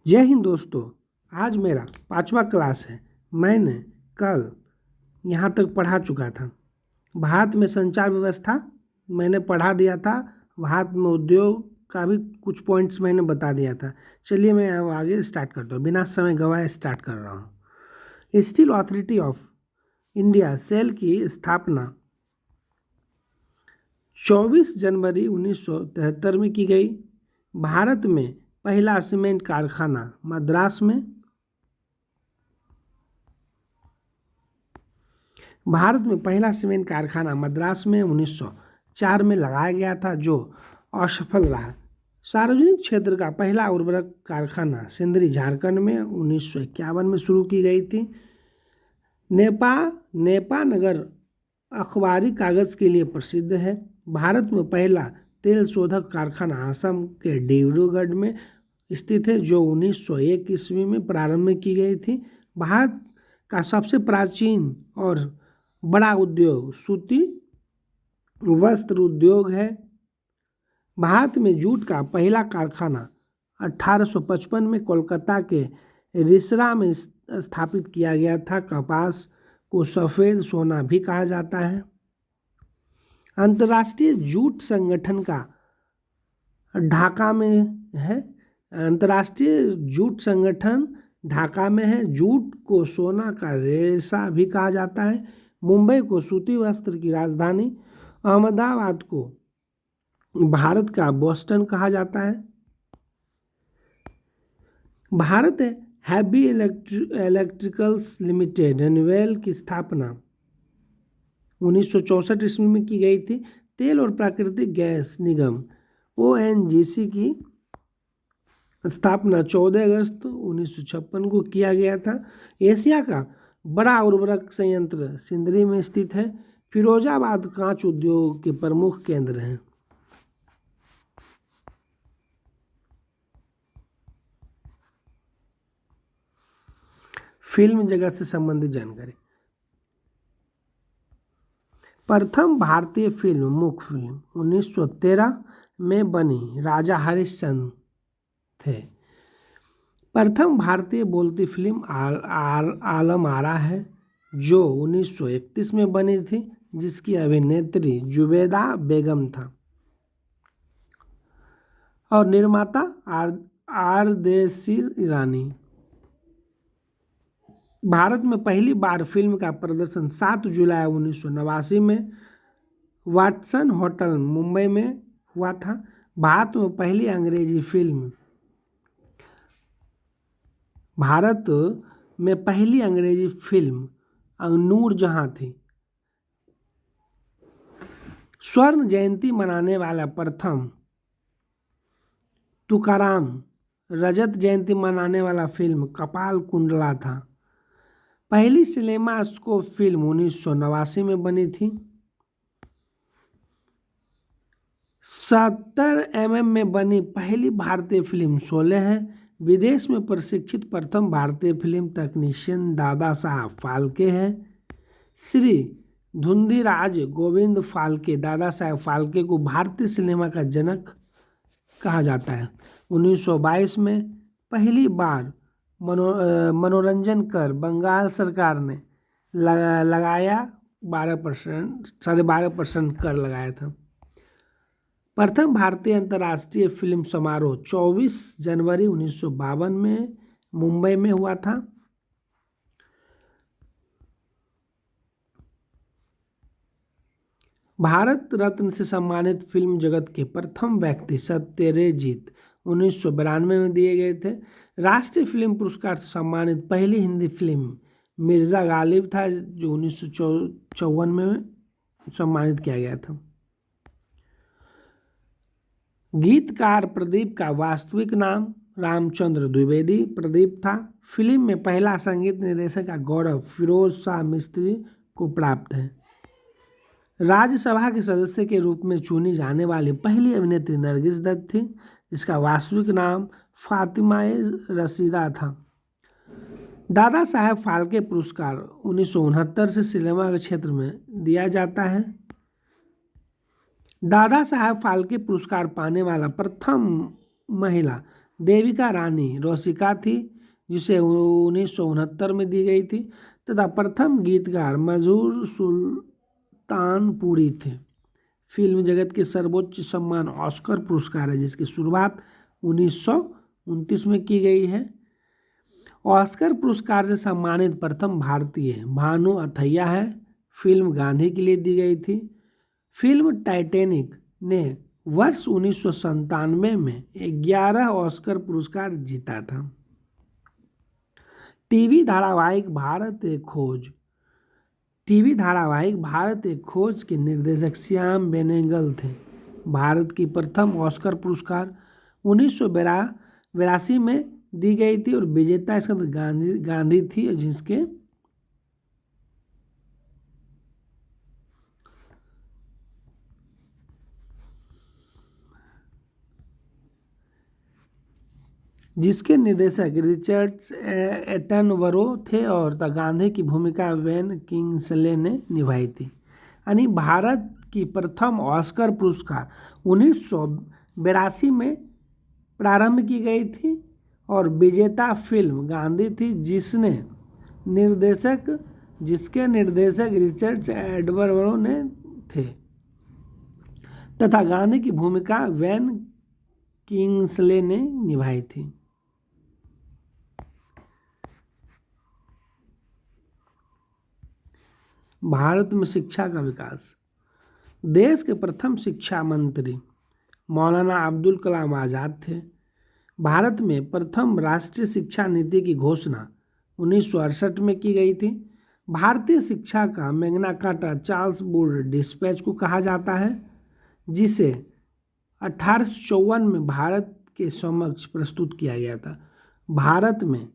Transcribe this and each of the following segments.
जय हिंद दोस्तों। आज मेरा 5वां क्लास है। मैंने कल यहाँ तक पढ़ा चुका था। भारत में संचार व्यवस्था मैंने पढ़ा दिया था। भारत में उद्योग का भी कुछ पॉइंट्स मैंने बता दिया था। चलिए मैं अब आगे स्टार्ट करता हूँ, बिना समय गंवाए स्टार्ट कर रहा हूँ। Steel authority of India SAIL की स्थापना 24 जनवरी 1973 में की गई। भारत में पहला सीमेंट कारखाना मद्रास में भारत में पहला सीमेंट कारखाना मद्रास में 1904 में लगाया गया था, जो असफल रहा। सार्वजनिक क्षेत्र का पहला उर्वरक कारखाना सिंदरी झारखंड में 1951 में शुरू की गई थी। नेपा नगर अखबारी कागज़ के लिए प्रसिद्ध है। भारत में पहला तेल शोधक कारखाना असम के डिब्रूगढ़ में स्थित है, जो 1901 ईस्वी में प्रारंभ की गई थी। भारत का सबसे प्राचीन और बड़ा उद्योग सूती वस्त्र उद्योग है। भारत में जूट का पहला कारखाना 1855 में कोलकाता के रिसरा में स्थापित किया गया था। कपास को सफ़ेद सोना भी कहा जाता है। अंतर्राष्ट्रीय जूट संगठन का ढाका में है। अंतर्राष्ट्रीय जूट संगठन ढाका में है। जूट को सोना का रेशा भी कहा जाता है। मुंबई को सूती वस्त्र की राजधानी, अहमदाबाद को भारत का बोस्टन कहा जाता है। भारत हैवी इलेक्ट्रिकल्स लिमिटेड एनवेल की स्थापना 1964 ईस्वी में की गई थी। तेल और प्राकृतिक गैस निगम ONGC की स्थापना 14 अगस्त 1956 को किया गया था। एशिया का बड़ा उर्वरक संयंत्र सिंदरी में स्थित है। फिरोजाबाद कांच उद्योग के प्रमुख केंद्र हैं। फिल्म जगत से संबंधित जानकारी। प्रथम भारतीय फिल्म मूक फिल्म 1913 में बनी राजा हरिश्चंद्र थे। प्रथम भारतीय बोलती फिल्म आलम आरा है, जो 1931 में बनी थी, जिसकी अभिनेत्री जुबेदा बेगम था और निर्माता आरदेसी ईरानी। भारत में पहली बार फिल्म का प्रदर्शन 7 जुलाई 1989 में वाटसन होटल मुंबई में हुआ था। भारत में पहली अंग्रेजी फिल्म नूरजहां थी। स्वर्ण जयंती मनाने वाला प्रथम तुकाराम, रजत जयंती मनाने वाला फिल्म कपाल कुंडला था। पहली सिनेमास्कोप फिल्म 1989 में बनी थी। 70 mm में बनी पहली भारतीय फिल्म शोले है। विदेश में प्रशिक्षित प्रथम भारतीय फिल्म तकनीशियन दादा साहब फाल्के है। श्री धुंधीराज गोविंद फाल्के, दादा साहब फाल्के को भारतीय सिनेमा का जनक कहा जाता है। 1922 में पहली बार मनोरंजन कर बंगाल सरकार ने लगाया 12.5% कर लगाया था। प्रथम भारतीय अंतर्राष्ट्रीय फिल्म समारोह 24 जनवरी 1952 में मुंबई में हुआ था। भारत रत्न से सम्मानित फिल्म जगत के प्रथम व्यक्ति सत्यजीत 1992 में दिए गए थे। राष्ट्रीय फिल्म पुरस्कार से सम्मानित पहली हिंदी फिल्म मिर्ज़ा गालिब था, जो 1954 में सम्मानित किया गया था। गीतकार प्रदीप का वास्तविक नाम रामचंद्र द्विवेदी प्रदीप था। फिल्म में पहला संगीत निर्देशक का गौरव फिरोज शाह मिस्त्री को प्राप्त है। राज्यसभा के सदस्य के रूप में चुनी जाने वाली पहली अभिनेत्री नरगिस दत्त थी, जिसका वास्तविक नाम फातिमा रशीदा था। दादा साहब फाल्के पुरस्कार 1969 से सिनेमा के क्षेत्र में दिया जाता है। दादा साहब फाल्के पुरस्कार पाने वाला प्रथम महिला देविका रानी रोशिका थी, जिसे 1969 में दी गई थी, तथा प्रथम गीतकार मजहूर सुल्तानपुरी थे। फिल्म जगत के सर्वोच्च सम्मान ऑस्कर पुरस्कार है, जिसकी शुरुआत 1929 में की गई है। ऑस्कर पुरस्कार से सम्मानित प्रथम भारतीय भानु अथैया है। फिल्म गांधी के लिए दी गई थी। फिल्म टाइटैनिक ने वर्ष 1997 में 11 ऑस्कर पुरस्कार जीता था। टीवी धारावाहिक भारत एक खोज के निर्देशक श्याम बेनेगल थे। भारत की प्रथम ऑस्कर पुरस्कार 1982 में दी गई थी और विजेता इसका गांधी थी, जिसके निर्देशक रिचर्ड एटनबरो थे और गांधी की भूमिका वेन किंग्सले ने निभाई थी। यानी भारत की प्रथम ऑस्कर पुरस्कार 1982 में प्रारंभ की गई थी और विजेता फिल्म गांधी थी, जिसके निर्देशक रिचर्ड एटनबरो ने थे, तथा गांधी की भूमिका वेन किंग्सले ने निभाई थी। भारत में शिक्षा का विकास। देश के प्रथम शिक्षा मंत्री मौलाना अब्दुल कलाम आज़ाद थे। भारत में प्रथम राष्ट्रीय शिक्षा नीति की घोषणा 1968 में की गई थी। भारतीय शिक्षा का Magna carta Charles Wood dispatch को कहा जाता है, जिसे 1854 में भारत के समक्ष प्रस्तुत किया गया था। भारत में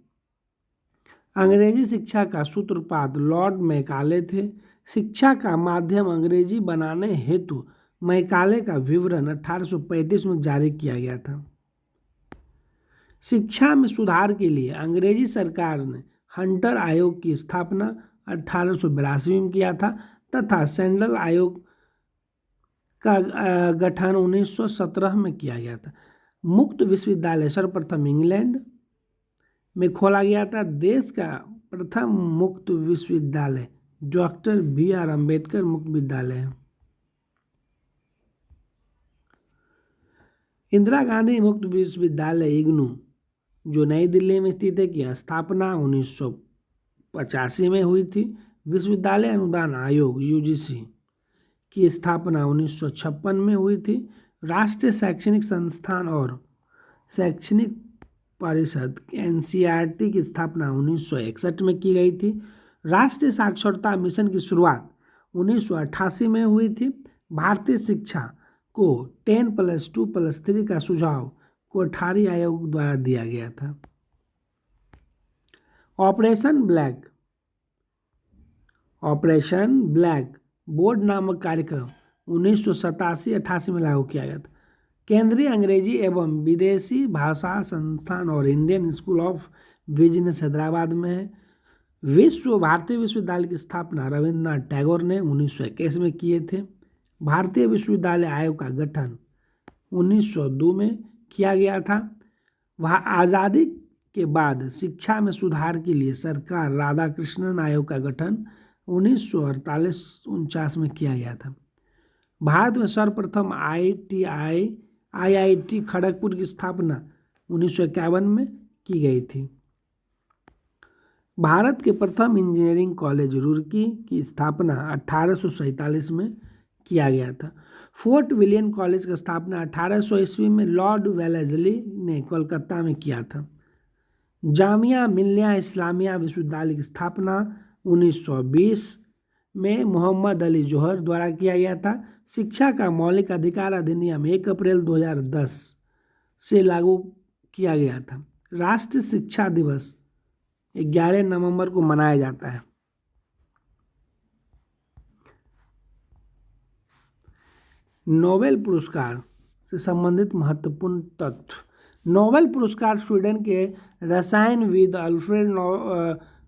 अंग्रेजी शिक्षा का सूत्रपात लॉर्ड मैकाले थे। शिक्षा का माध्यम अंग्रेजी बनाने हेतु मैकाले का विवरण 1835 में जारी किया गया था। शिक्षा में सुधार के लिए अंग्रेजी सरकार ने हंटर आयोग की स्थापना 1882 में किया था, तथा सेंट्रल आयोग का गठन 1917 में किया गया था। मुक्त विश्वविद्यालय सर्वप्रथम इंग्लैंड में खोला गया था। देश का प्रथम मुक्त विश्वविद्यालय डॉक्टर BR अम्बेडकर मुक्त विद्यालय है। इंदिरा गांधी मुक्त विश्वविद्यालय इग्नू, जो नई दिल्ली में स्थित है, की स्थापना 1985 में हुई थी। विश्वविद्यालय अनुदान आयोग UGC की स्थापना 1956 में हुई थी। राष्ट्रीय शैक्षणिक संस्थान और शैक्षणिक परिषद NCERT की स्थापना 1961 में की गई थी। राष्ट्रीय साक्षरता मिशन की शुरुआत 1988 में हुई थी। भारतीय शिक्षा को 10+2+3 का सुझाव कोठारी आयोग द्वारा दिया गया था। ऑपरेशन ब्लैक बोर्ड नामक कार्यक्रम 1987-88 में लागू किया गया था। केंद्रीय अंग्रेजी एवं विदेशी भाषा संस्थान और Indian school of business Hyderabad में है। विश्व भारतीय विश्वविद्यालय की स्थापना रविन्द्रनाथ टैगोर ने 1921 में किए थे। भारतीय विश्वविद्यालय आयोग का गठन 1902 में किया गया था। वह आज़ादी के बाद शिक्षा में सुधार के लिए सरकार राधाकृष्णन आयोग का गठन 1948-49 में किया गया था। भारत में सर्वप्रथम IIT खड़गपुर की स्थापना 1951 में की गई थी। भारत के प्रथम इंजीनियरिंग कॉलेज रुड़की की स्थापना 1847 में किया गया था। फोर्ट विलियम कॉलेज की स्थापना 1800 ईस्वी में लॉर्ड वेलेस्ली ने कोलकाता में किया था। जामिया मिल्लिया इस्लामिया विश्वविद्यालय की स्थापना 1920 में मोहम्मद अली जौहर द्वारा किया गया था। शिक्षा का मौलिक अधिकार अधिनियम 1 अप्रैल 2010 से लागू किया गया था। राष्ट्रीय शिक्षा दिवस 11 नवंबर को मनाया जाता है। नोबेल पुरस्कार से संबंधित महत्वपूर्ण तथ्य। नोबेल पुरस्कार स्वीडन के रसायनविद अल्फ्रेड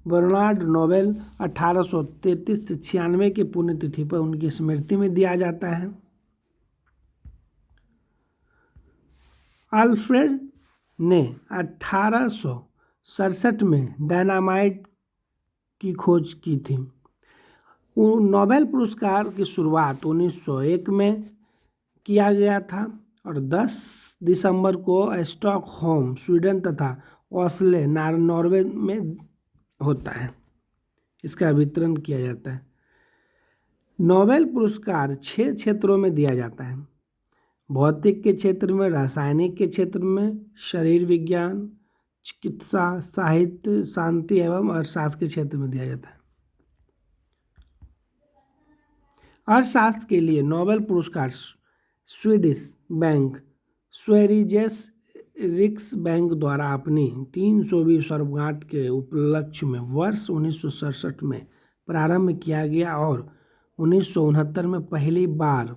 बर्नार्ड नोबेल 1833 से 96 की पुण्यतिथि पर उनकी स्मृति में दिया जाता है। अल्फ्रेड ने 1867 में डायनामाइट की खोज की थी। नोबेल पुरस्कार की शुरुआत 1901 में किया गया था और 10 दिसंबर को स्टॉकहोम स्वीडन तथा ओस्लो नॉर्वे में होता है, इसका वितरण किया जाता है। नोबेल पुरस्कार 6 क्षेत्रों में दिया जाता है। भौतिक के क्षेत्र में, रासायनिक के क्षेत्र में, शरीर विज्ञान, चिकित्सा, साहित्य, शांति एवं अर्थशास्त्र के क्षेत्र में दिया जाता है। अर्थशास्त्र के लिए नोबेल पुरस्कार स्वीडिश बैंक स्वेरिजेस रिक्स बैंक द्वारा अपनी 300वीं वर्षगांठ के उपलक्ष्य में वर्ष 1967 में प्रारंभ किया गया और 1969 में पहली बार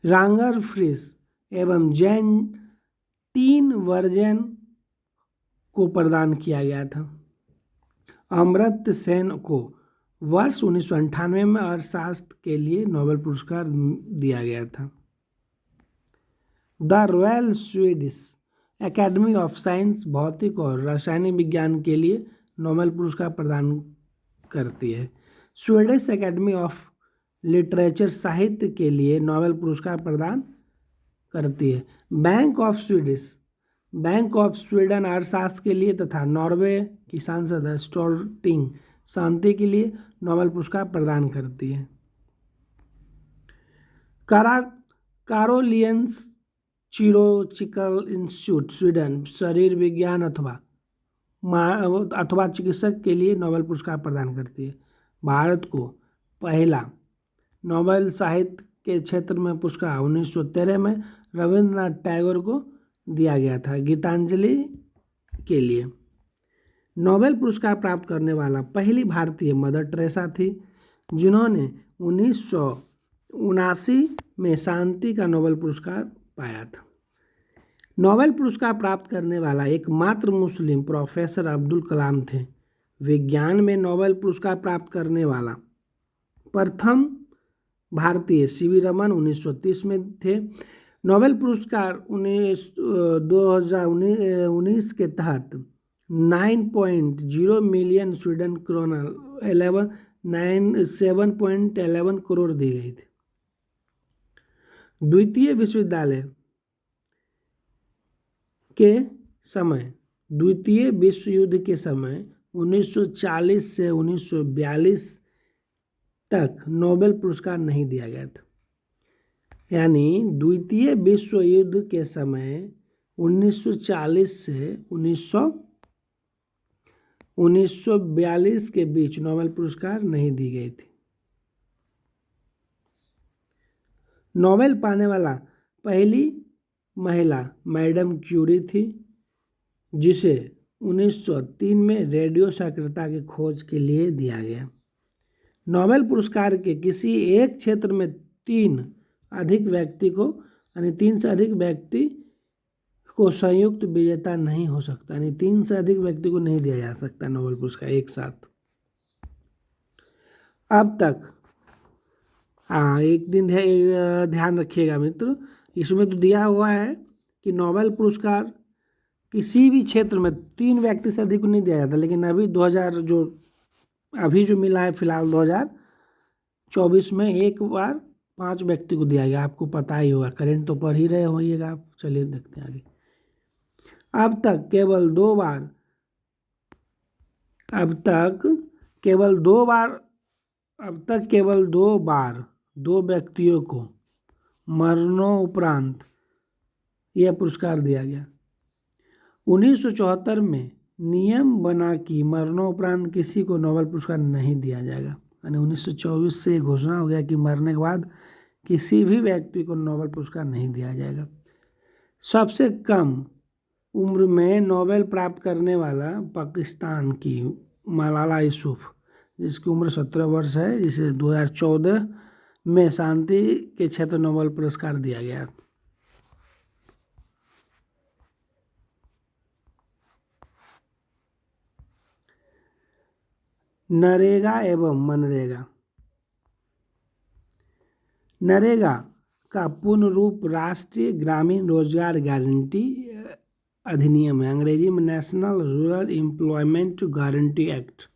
रांगर फ्रिस एवं जैन टीन वर्जन को प्रदान किया गया था। अमर्त्य सेन को वर्ष 1998 में अर्थशास्त्र के लिए नोबेल पुरस्कार दिया गया था। The royal Swedish academy of science भौतिक और रासायनिक विज्ञान के लिए नोबेल पुरस्कार प्रदान करती है। स्वीडिश एकेडमी ऑफ लिटरेचर साहित्य के लिए नोबेल पुरस्कार प्रदान करती है। बैंक ऑफ स्वीडन अर्थशास्त्र के लिए तथा नॉर्वे की सांसद स्टोर्टिंग शांति के लिए नोबेल पुरस्कार प्रदान करती है। कारोलियंस चिरोचिकल इंस्टीट्यूट स्वीडन शरीर विज्ञान अथवा चिकित्सक के लिए नोबेल पुरस्कार प्रदान करती है। भारत को पहला नोबेल साहित्य के क्षेत्र में पुरस्कार 1913 में रविंद्रनाथ टैगोर को दिया गया था गीतांजलि के लिए। नोबेल पुरस्कार प्राप्त करने वाला पहली भारतीय मदर टेरेसा थी, जिन्होंने 1979 में शांति का नोबेल पुरस्कार पाया था। नोबेल पुरस्कार प्राप्त करने वाला एकमात्र मुस्लिम प्रोफेसर अब्दुल कलाम थे। विज्ञान में नोबेल पुरस्कार प्राप्त करने वाला प्रथम भारतीय सीवी रमन 1930 में थे। नोबेल पुरस्कार 2019 के तहत 9.0 मिलियन स्वीडन क्रोनर 7.11 करोड़ दी गई थी। द्वितीय विश्व युद्ध के समय 1940 से 1942 तक नोबेल पुरस्कार नहीं दिया गया था। यानी द्वितीय विश्व युद्ध के समय 1940 से 1942 के बीच नोबेल पुरस्कार नहीं दी गई थी। नोबेल पाने वाला पहली महिला मैडम क्यूरी थी, जिसे 1903 में रेडियो सक्रियता की खोज के लिए दिया गया। नोबेल पुरस्कार के किसी एक क्षेत्र में 3 से अधिक व्यक्ति को संयुक्त विजेता नहीं हो सकता, यानी 3 से अधिक व्यक्ति को नहीं दिया जा सकता नोबेल पुरस्कार एक साथ। अब तक एक दिन ध्यान रखिएगा मित्र, इसमें तो दिया हुआ है कि नोबेल पुरस्कार किसी भी क्षेत्र में 3 व्यक्ति से अधिक नहीं दिया जाता, लेकिन अभी 2000 जो मिला है फिलहाल 2024 में एक बार 5 व्यक्ति को दिया गया। आपको पता ही होगा, करंट तो पढ़ ही रहे होइएगा आप। चलिए देखते हैं आगे। अब तक केवल दो बार 2 व्यक्तियों को मरणोपरांत यह पुरस्कार दिया गया। 1974 में नियम बना कि मरणोपरांत किसी को नोबेल पुरस्कार नहीं दिया जाएगा, यानी 1924 से घोषणा हो गया कि मरने के बाद किसी भी व्यक्ति को नोबेल पुरस्कार नहीं दिया जाएगा। सबसे कम उम्र में नोबेल प्राप्त करने वाला पाकिस्तान की मलाला यूसुफ, जिसकी उम्र 17 वर्ष है, जिसे 2014 में शांति के क्षेत्र नोबेल पुरस्कार दिया गया। नरेगा एवं मनरेगा। नरेगा का पूर्ण रूप राष्ट्रीय ग्रामीण रोजगार गारंटी अधिनियम है, अंग्रेजी में national rural employment guarantee act.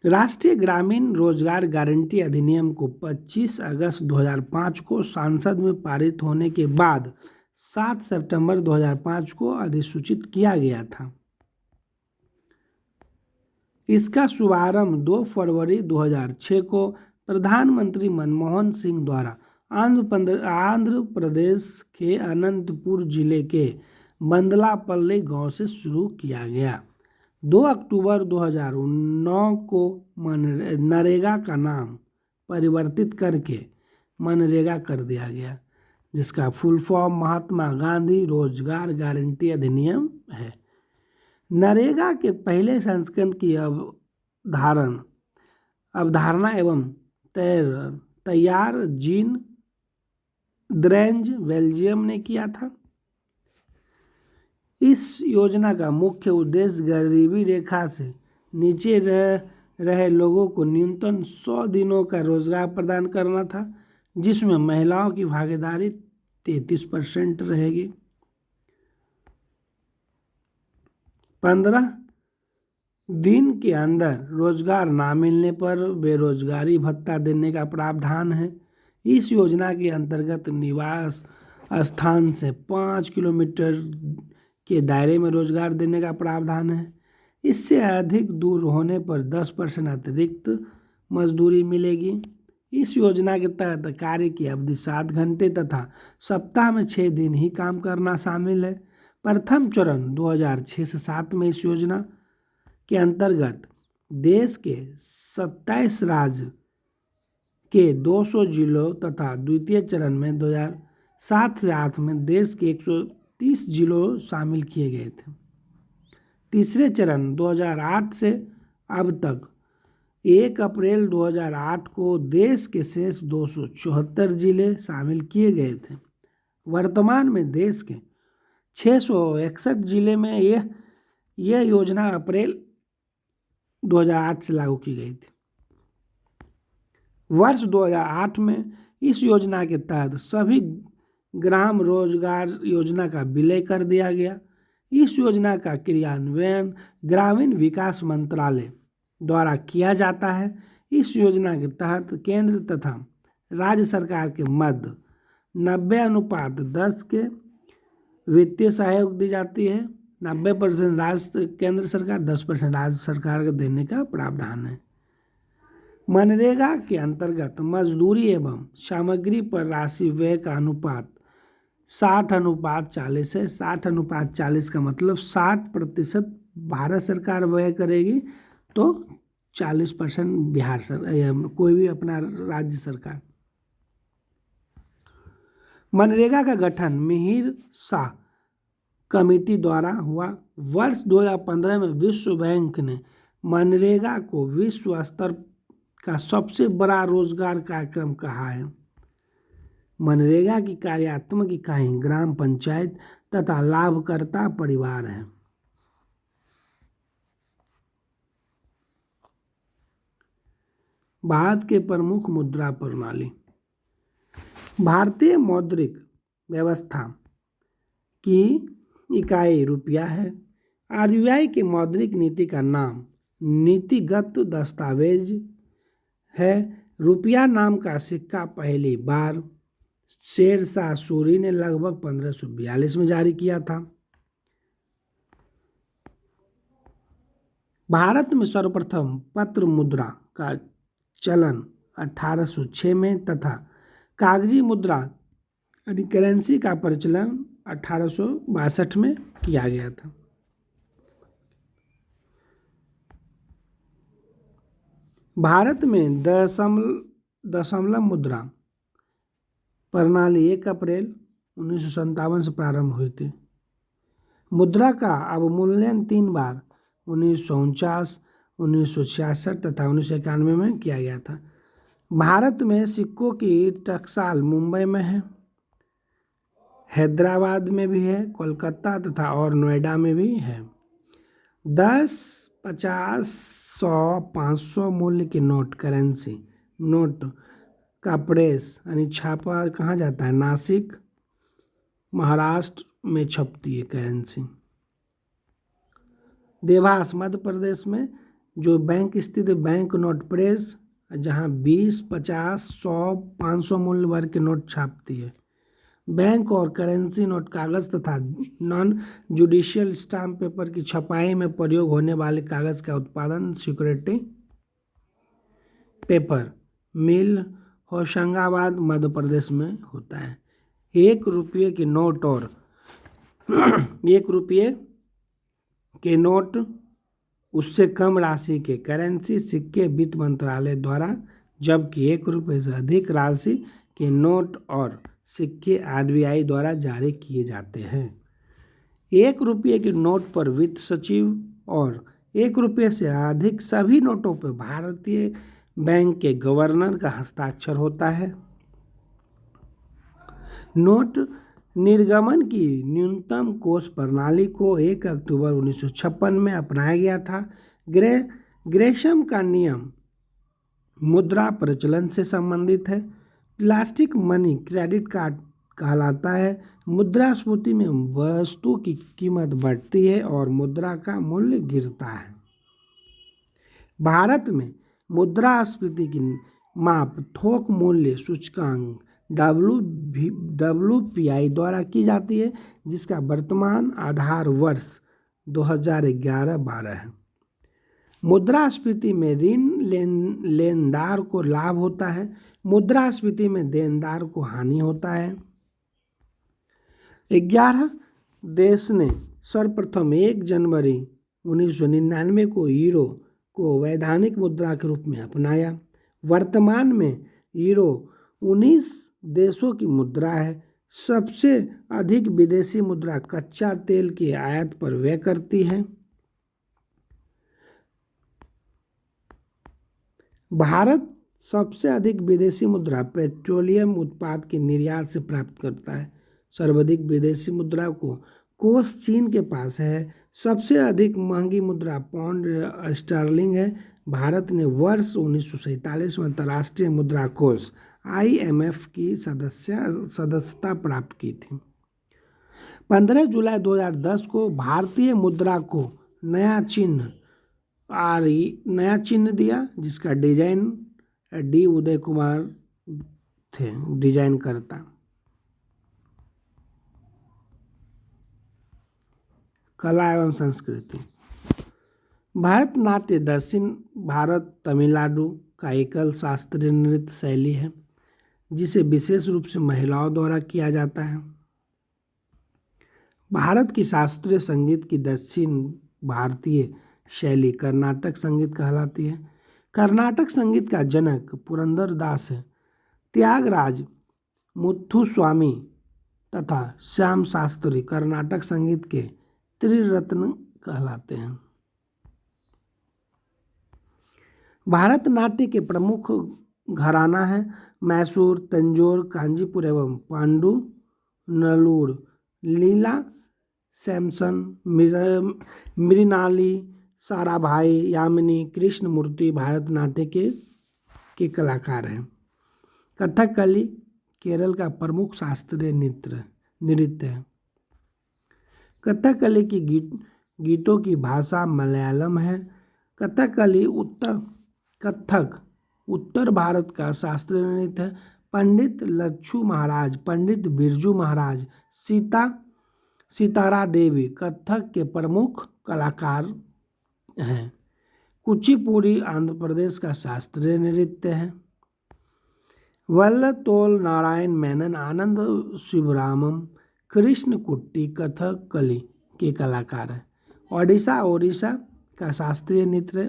राष्ट्रीय ग्रामीण रोजगार गारंटी अधिनियम को 25 अगस्त 2005 को संसद में पारित होने के बाद 7 सितंबर 2005 को अधिसूचित किया गया था। इसका शुभारंभ 2 फरवरी 2006 को प्रधानमंत्री मनमोहन सिंह द्वारा आंध्र प्रदेश के अनंतपुर जिले के बंदलापल्ली गांव से शुरू किया गया। 2 अक्टूबर 2009 को नरेगा का नाम परिवर्तित करके मनरेगा कर दिया गया, जिसका फुल फॉर्म महात्मा गांधी रोजगार गारंटी अधिनियम है। नरेगा के पहले संस्करण की अवधारणा एवं तैयार जीन द्रेंज बेल्जियम ने किया था। इस योजना का मुख्य उद्देश्य गरीबी रेखा से नीचे रहे लोगों को न्यूनतम 100 दिनों का रोजगार प्रदान करना था, जिसमें महिलाओं की भागीदारी 33% रहेगी। 15 दिन के अंदर रोजगार ना मिलने पर बेरोजगारी भत्ता देने का प्रावधान है। इस योजना के अंतर्गत निवास स्थान से 5 किलोमीटर के दायरे में रोजगार देने का प्रावधान है। इससे अधिक दूर होने पर 10% अतिरिक्त मजदूरी मिलेगी। इस योजना के तहत कार्य की अवधि 7 घंटे तथा सप्ताह में 6 दिन ही काम करना शामिल है। प्रथम चरण 2006 से 7 में इस योजना के अंतर्गत देश के 27 राज्य के 200 जिलों तथा द्वितीय चरण में 2007 से 8 में देश के 130 जिलों शामिल किए गए थे। तीसरे चरण 2008 से अब तक 1 अप्रैल 2008 को देश के शेष 274 जिले शामिल किए गए थे। वर्तमान में देश के 661 जिले में यह योजना अप्रैल 2008 से लागू की गई थी। वर्ष 2008 में इस योजना के तहत सभी ग्राम रोजगार योजना का विलय कर दिया गया। इस योजना का क्रियान्वयन ग्रामीण विकास मंत्रालय द्वारा किया जाता है। इस योजना के तहत केंद्र तथा राज्य सरकार के मध्य 90:10 के वित्तीय सहयोग दी जाती है। 90% केंद्र सरकार, 10% राज्य सरकार को देने का प्रावधान है। मनरेगा के अंतर्गत मजदूरी एवं सामग्री पर राशि व्यय का अनुपात 60:40 है। 60:40 का मतलब 60% भारत सरकार व्यय करेगी तो 40% बिहार सरकार, कोई भी अपना राज्य सरकार। मनरेगा का गठन मिहिर शाह कमेटी द्वारा हुआ। वर्ष 2015 में विश्व बैंक ने मनरेगा को विश्व स्तर का सबसे बड़ा रोजगार कार्यक्रम कहा है। मनरेगा की कार्यात्मक इकाई ग्राम पंचायत तथा लाभकर्ता परिवार है। भारत के प्रमुख मुद्रा प्रणाली। भारतीय मौद्रिक व्यवस्था की इकाई रुपया है। आरबीआई की मौद्रिक नीति का नाम नीतिगत दस्तावेज है। रुपया नाम का सिक्का पहली बार शेरशाह सूरी ने लगभग 1542 में जारी किया था। भारत में सर्वप्रथम पत्र मुद्रा का चलन 1806 में तथा कागजी मुद्रा यानी करेंसी का प्रचलन 1862 में किया गया था। भारत में दशमलव मुद्रा प्रणाली 1 अप्रैल 1957 से प्रारंभ हुई थी। मुद्रा का अवमूल्यन 3 बार 1949, 1966 तथा 1991 में किया गया था। भारत में सिक्कों की टकसाल मुंबई में है, हैदराबाद में भी है, कोलकाता तथा और नोएडा में भी है। 10, 50, 100, 500 मूल्य के नोट करेंसी नोट का प्रेस यानी छापा कहाँ जाता है? नासिक, महाराष्ट्र में छपती है करेंसी। देवास मध्य प्रदेश में जो बैंक स्थित है बैंक नोट प्रेस, जहां 20, 50, 100, 500 मूल्य वर्ग के नोट छापती है। बैंक और करेंसी नोट कागज तथा नॉन जुडिशियल स्टाम्प पेपर की छपाई में प्रयोग होने वाले कागज का उत्पादन सिक्योरिटी पेपर मिल होशंगाबाद मध्य प्रदेश में होता है। 1 रुपये के नोट और 1 रुपये के नोट उससे कम राशि के करेंसी सिक्के वित्त मंत्रालय द्वारा, जबकि 1 रुपये से अधिक राशि के नोट और सिक्के आरबीआई द्वारा जारी किए जाते हैं। 1 रुपये के नोट पर वित्त सचिव और 1 रुपये से अधिक सभी नोटों पर भारतीय बैंक के गवर्नर का हस्ताक्षर होता है। नोट निर्गमन की न्यूनतम कोष प्रणाली को 1 अक्टूबर 1956 में अपनाया गया था। ग्रेशम का नियम मुद्रा प्रचलन से संबंधित है। प्लास्टिक मनी क्रेडिट कार्ड कहलाता है। मुद्रास्फीति में वस्तु की कीमत बढ़ती है और मुद्रा का मूल्य गिरता है। भारत में मुद्रास्फीति की माप थोक मूल्य सूचकांक WPI द्वारा की जाती है, जिसका वर्तमान आधार वर्ष 2011-12 है। मुद्रास्फीति में ऋण लेनदार को लाभ होता है, मुद्रास्फीति में देनदार को हानि होता है। 11 देश ने सर्वप्रथम 1 जनवरी 1999 को यूरो को वैधानिक मुद्रा के रूप में अपनाया। वर्तमान में यूरो 19 देशों की मुद्रा है। सबसे अधिक विदेशी मुद्रा कच्चा तेल के आयात पर व्यय करती है। भारत सबसे अधिक विदेशी मुद्रा पेट्रोलियम उत्पाद के निर्यात से प्राप्त करता है। सर्वाधिक विदेशी मुद्रा को कोष चीन के पास है। सबसे अधिक महंगी मुद्रा पाउंड स्टर्लिंग है। भारत ने वर्ष 1947 में अंतर्राष्ट्रीय मुद्रा कोष IMF की सदस्यता प्राप्त की थी। 15 जुलाई 2010 को भारतीय मुद्रा को नया चिन्ह दिया, जिसका डिजाइन D उदय कुमार थे डिजाइन करता। कला एवं संस्कृति। भारतनाट्यम दक्षिण भारत तमिलनाडु का एकल शास्त्रीय नृत्य शैली है, जिसे विशेष रूप से महिलाओं द्वारा किया जाता है। भारत की शास्त्रीय संगीत की दक्षिण भारतीय शैली कर्नाटक संगीत कहलाती है। कर्नाटक संगीत का जनक पुरंदरदास है। त्यागराज, मुथुस्वामी तथा श्याम शास्त्री कर्नाटक संगीत के त्रिरत्न कहलाते हैं। भारतनाट्यम के प्रमुख घराना है मैसूर, तंजौर, कांचीपुर एवं पांडुनल्लूर। लीला सैमसन, मृणाली, साराभाई, यामिनी, कृष्णमूर्ति भारतनाट्यम के कलाकार हैं। कथकली केरल का प्रमुख शास्त्रीय नृत्य है। कथकली की गीतों की भाषा मलयालम है। कथक उत्तर भारत का शास्त्रीय नृत्य है। पंडित लच्छू महाराज, पंडित बिरजू महाराज, सितारा देवी कथक के प्रमुख कलाकार हैं। कुचिपुड़ी आंध्र प्रदेश का शास्त्रीय नृत्य है। वल्लतोल नारायण मेनन, आनंद शिवरामम, कृष्ण कुट्टी कथकली के कलाकार हैं। ओडिशा का शास्त्रीय नृत्य है।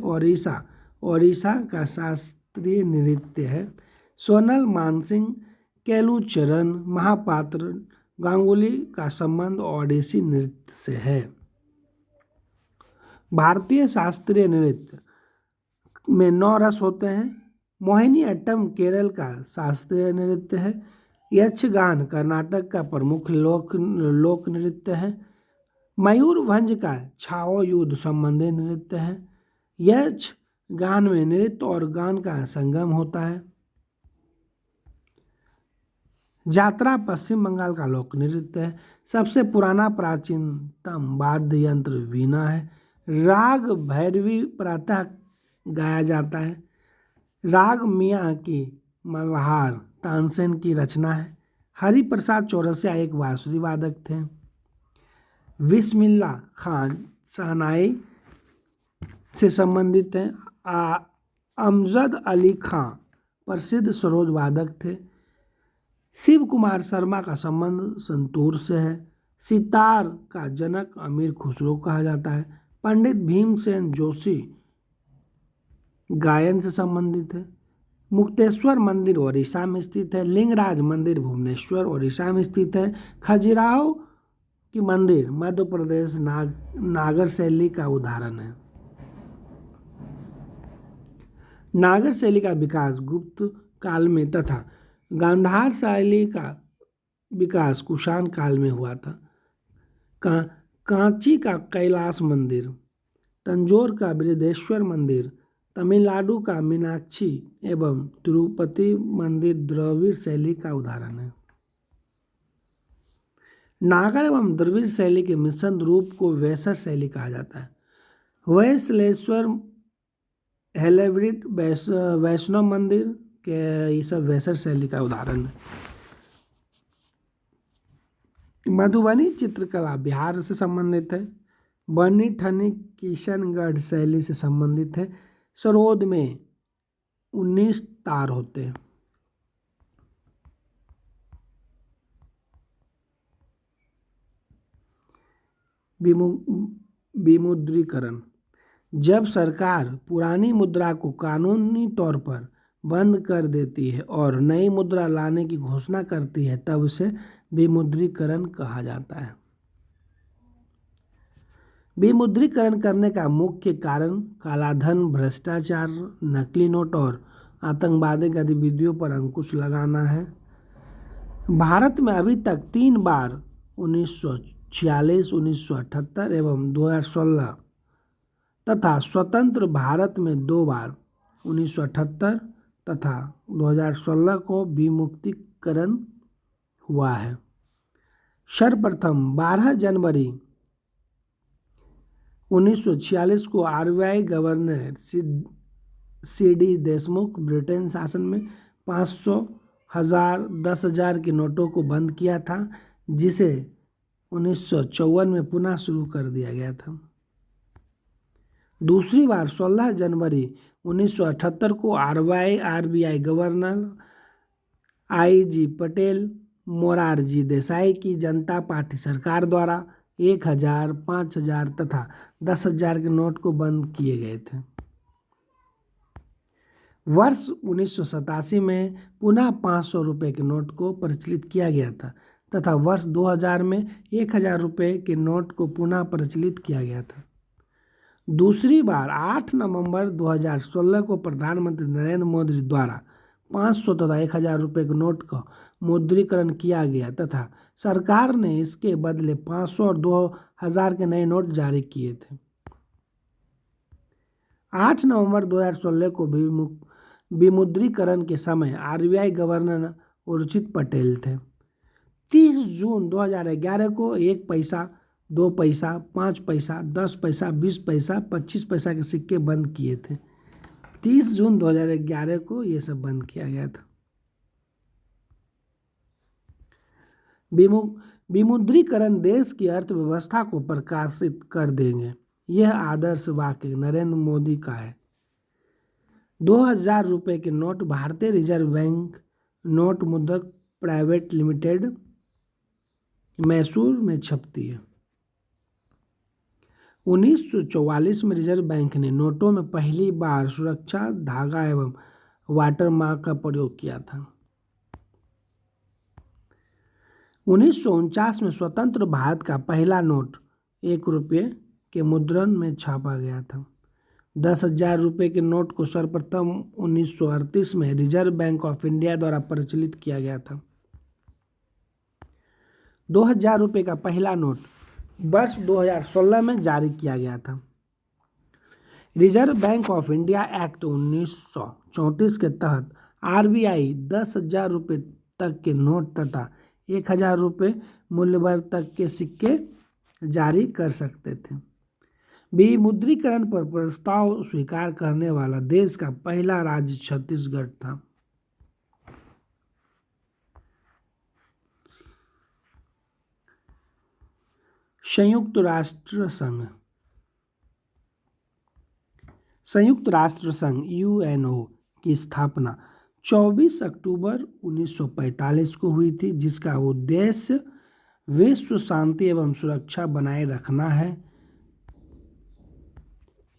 ओडिशा का शास्त्रीय नृत्य है। सोनल मानसिंह, केलुचरण महापात्र, गांगुली का संबंध ओडिसी नृत्य से है। भारतीय शास्त्रीय नृत्य में 9 रस होते हैं। मोहिनीअट्टम केरल का शास्त्रीय नृत्य है। यक्षगान कर्नाटक का प्रमुख लोक नृत्य है। मयूरभंज का छाओ युद्ध संबंधी नृत्य है। यक्षगान में नृत्य और गान का संगम होता है। यात्रा पश्चिम बंगाल का लोक नृत्य है। सबसे पुराना प्राचीनतम वाद्य यंत्र वीणा है। राग भैरवी प्रातः गाया जाता है। राग मियाँ की मल्हार तानसेन की रचना है। हरिप्रसाद चौरसिया एक बांसुरी वादक थे। बिस्मिल्लाह खान शहनाई से संबंधित हैं। अमजद अली खां प्रसिद्ध सरोद वादक थे। शिव कुमार शर्मा का संबंध संतूर से है। सितार का जनक अमीर खुसरो कहा जाता है। पंडित भीमसेन जोशी गायन से संबंधित है। मुक्तेश्वर मंदिर ओडिशा में स्थित है। लिंगराज मंदिर भुवनेश्वर ओडिशा में स्थित है। खजुराहो की मंदिर मध्य प्रदेश नागर शैली का उदाहरण है। नागर शैली का विकास गुप्त काल में तथा गांधार शैली का विकास कुषाण काल में हुआ था। कांची का कैलाश मंदिर, तंजौर का बृहदेश्वर मंदिर, तमिलनाडु का मीनाक्षी एवं तिरुपति मंदिर द्रविड़ शैली का उदाहरण है। नागर एवं द्रविड़ शैली के मिश्रण रूप को वैसर शैली कहा जाता है। वैसलेश्वर हेलेब्रिड वैष्णव मंदिर के ये सब वैसर शैली का उदाहरण है। मधुबनी चित्रकला बिहार से संबंधित है। बनी ठनी किशनगढ़ शैली से संबंधित है। सरोद में 19 तार होते हैं। विमुद्रीकरण, जब सरकार पुरानी मुद्रा को कानूनी तौर पर बंद कर देती है और नई मुद्रा लाने की घोषणा करती है तब उसे विमुद्रीकरण कहा जाता है। विमुद्रीकरण करने का मुख्य कारण कालाधन, भ्रष्टाचार, नकली नोट और आतंकवादी गतिविधियों पर अंकुश लगाना है। भारत में अभी तक 3 बार 1946, 1978 एवं 2016 तथा स्वतंत्र भारत में 2 बार 1978 तथा 2016 को विमुक्तीकरण हुआ है। सर्वप्रथम 12 जनवरी 1946 को RBI governor CD. Deshmukh Britain शासन में 500, 1000, 10,000 के नोटों को बंद किया था, जिसे 1954 में पुनः शुरू कर दिया गया था। दूसरी बार 16 जनवरी 1978 को RBI governor IG. Patel Morarji Desai की जनता पार्टी सरकार द्वारा 1000, 5000 तथा 10,000 के नोट को बंद किए गए थे। वर्ष 1987 में पुनः 500 रुपये के नोट को प्रचलित किया गया था तथा वर्ष 2000 में 1000 रुपये के नोट को पुनः प्रचलित किया गया था। दूसरी बार 8 नवंबर 2016 को प्रधानमंत्री नरेंद्र मोदी द्वारा 500 तथा 1000 रुपये के नोट का मुद्रीकरण किया गया तथा सरकार ने इसके बदले 500 और 2000 के नए नोट जारी किए थे। 8 नवंबर 2016 को विमुद्रीकरण के समय आरबीआई गवर्नर उर्जित पटेल थे। 30 जून 2011 को 1 पैसा, 2 पैसा, 5 पैसा, 10 पैसा, 20 पैसा, 25 पैसा के सिक्के बंद किए थे। 30 जून 2011 को ये सब बंद किया गया था। विमुद्रीकरण देश की अर्थव्यवस्था को प्रकाशित कर देंगे, यह आदर्श वाक्य नरेंद्र मोदी का है। 2000 रुपये के नोट भारतीय रिजर्व बैंक नोट मुद्रक प्राइवेट लिमिटेड मैसूर में छपती है। 1944 में रिजर्व बैंक ने नोटों में पहली बार सुरक्षा धागा एवं वाटरमार्क का प्रयोग किया था। 1949 में स्वतंत्र भारत का पहला नोट 1 रुपये के मुद्रण में छापा गया था। 10,000 रुपये के नोट को सर्वप्रथम 1938 में रिजर्व बैंक ऑफ इंडिया द्वारा प्रचलित किया गया था। 2000 रुपये का पहला नोट वर्ष 2016 में जारी किया गया था। Reserve bank of India act 1934 के तहत आरबीआई 10,000 रुपये तक के नोट तथा 1000 रुपये मूल्य वर्ग तक के सिक्के जारी कर सकते थे। विमुद्रीकरण पर प्रस्ताव स्वीकार करने वाला देश का पहला राज्य छत्तीसगढ़ था। संयुक्त राष्ट्र संघ। संयुक्त राष्ट्र संघ यूएनओ की स्थापना 24 अक्टूबर 1945 को हुई थी, जिसका उद्देश्य विश्व शांति एवं सुरक्षा बनाए रखना है।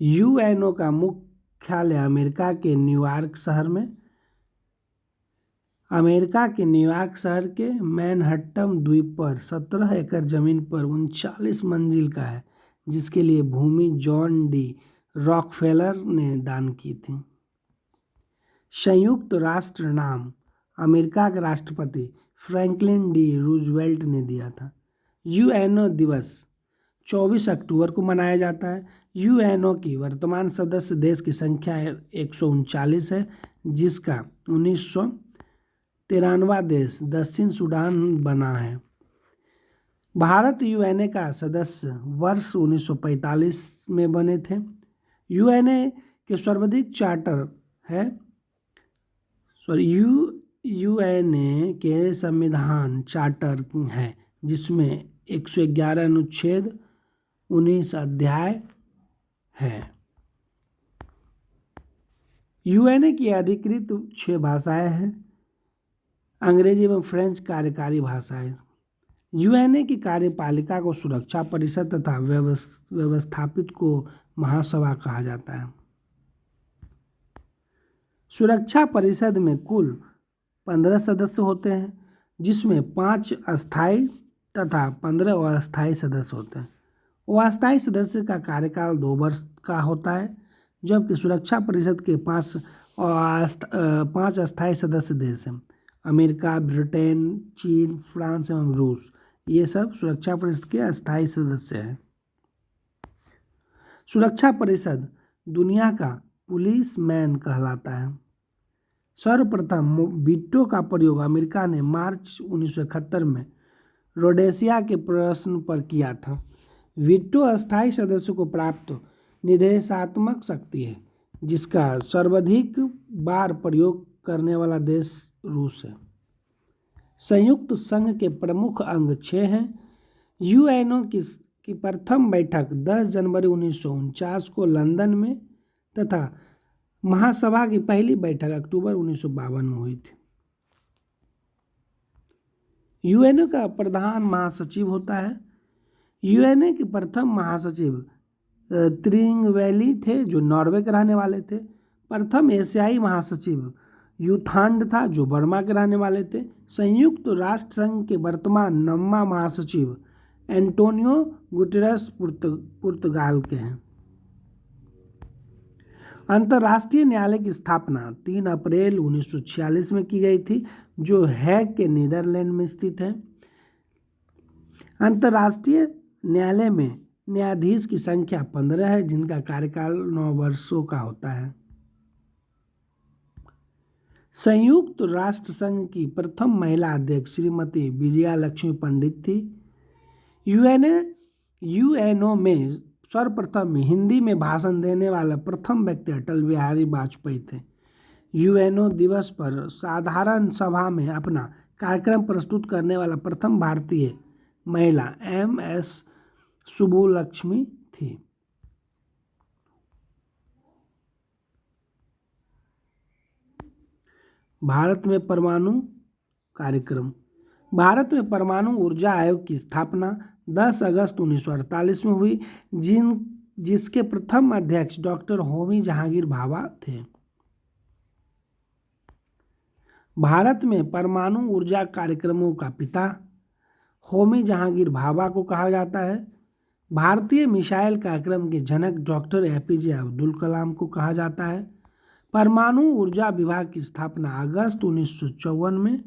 यूएनओ का मुख्यालय अमेरिका के न्यूयॉर्क शहर के मैनहट्टन द्वीप पर 17 एकड़ जमीन पर 39 मंजिल का है, जिसके लिए भूमि जॉन डी रॉकफेलर ने दान की थी। संयुक्त राष्ट्र नाम अमेरिका के राष्ट्रपति फ्रैंकलिन डी रूजवेल्ट ने दिया था। यूएनओ दिवस 24 अक्टूबर को मनाया जाता है। यूएनओ की वर्तमान सदस्य देश की संख्या 139 है, जिसका 1993वां देश दक्षिण सूडान बना है। भारत यूएनए का सदस्य वर्ष 1945 में बने थे। यूएनए के सर्वाधिक चार्टर है यूएनए के संविधान चार्टर है, जिसमें 111 अनुच्छेद 19 अध्याय है। यूएनए की अधिकृत 6 भाषाएं हैं। अंग्रेजी एवं फ्रेंच कार्यकारी भाषाएं। यूएनए की कार्यपालिका को सुरक्षा परिषद तथा व्यवस्थापित को महासभा कहा जाता है। सुरक्षा परिषद में कुल 15 सदस्य होते हैं, जिसमें 5 अस्थायी तथा 15 अस्थायी सदस्य होते हैं। अस्थायी सदस्य का कार्यकाल 2 वर्ष का होता है, जबकि सुरक्षा परिषद के 5 अस्थायी सदस्य देश हैं। अमेरिका, ब्रिटेन, चीन, फ्रांस एवं रूस, ये सब सुरक्षा परिषद के अस्थायी सदस्य हैं। सुरक्षा परिषद दुनिया का पुलिस मैन कहलाता है। सर्वप्रथम वीटो का प्रयोग अमेरिका ने मार्च 1971 में रोडेशिया के प्रश्न पर किया था। वीटो अस्थायी सदस्यों को प्राप्त निर्देशात्मक शक्ति है, जिसका सर्वाधिक बार प्रयोग करने वाला देश रूस है। संयुक्त संघ के प्रमुख अंग 6 हैं। यूएनओ की प्रथम बैठक 10 जनवरी 1949 को लंदन में तथा महासभा की पहली बैठक अक्टूबर 1952 में हुई थी। यूएनओ का प्रधान महासचिव होता है। यूएनए के प्रथम महासचिव त्रिंगवैली थे, जो नॉर्वे के रहने वाले थे। प्रथम एशियाई महासचिव यूथांड था, जो बर्मा के रहने वाले थे। संयुक्त राष्ट्र संघ के वर्तमान 9वां महासचिव एंटोनियो गुटेरेस पुर्तगाल के हैं। अंतर्राष्ट्रीय न्यायालय की स्थापना 3 अप्रैल 1946 में की गई थी, जो हैग के नीदरलैंड में स्थित है। अंतर्राष्ट्रीय न्यायालय में न्यायाधीश की संख्या 15 है, जिनका कार्यकाल 9 वर्षों का होता है। संयुक्त राष्ट्र संघ की प्रथम महिला अध्यक्ष श्रीमती विजया लक्ष्मी पंडित थी। यूएनओ में सर्वप्रथम हिंदी में भाषण देने वाला प्रथम व्यक्ति अटल बिहारी वाजपेयी थे। यूएनओ दिवस पर साधारण सभा में अपना कार्यक्रम प्रस्तुत करने वाला प्रथम भारतीय महिला MS सुब्बुलक्ष्मी थी। भारत में परमाणु कार्यक्रम। भारत में परमाणु ऊर्जा आयोग की स्थापना 10 अगस्त 1948 में हुई, जिसके प्रथम अध्यक्ष डॉक्टर होमी जहांगीर भाभा थे। भारत में परमाणु ऊर्जा कार्यक्रमों का पिता होमी जहांगीर भाभा को कहा जाता है। भारतीय मिसाइल कार्यक्रम के जनक डॉक्टर APJ अब्दुल कलाम को कहा जाता है। परमाणु ऊर्जा विभाग की स्थापना अगस्त 1954 में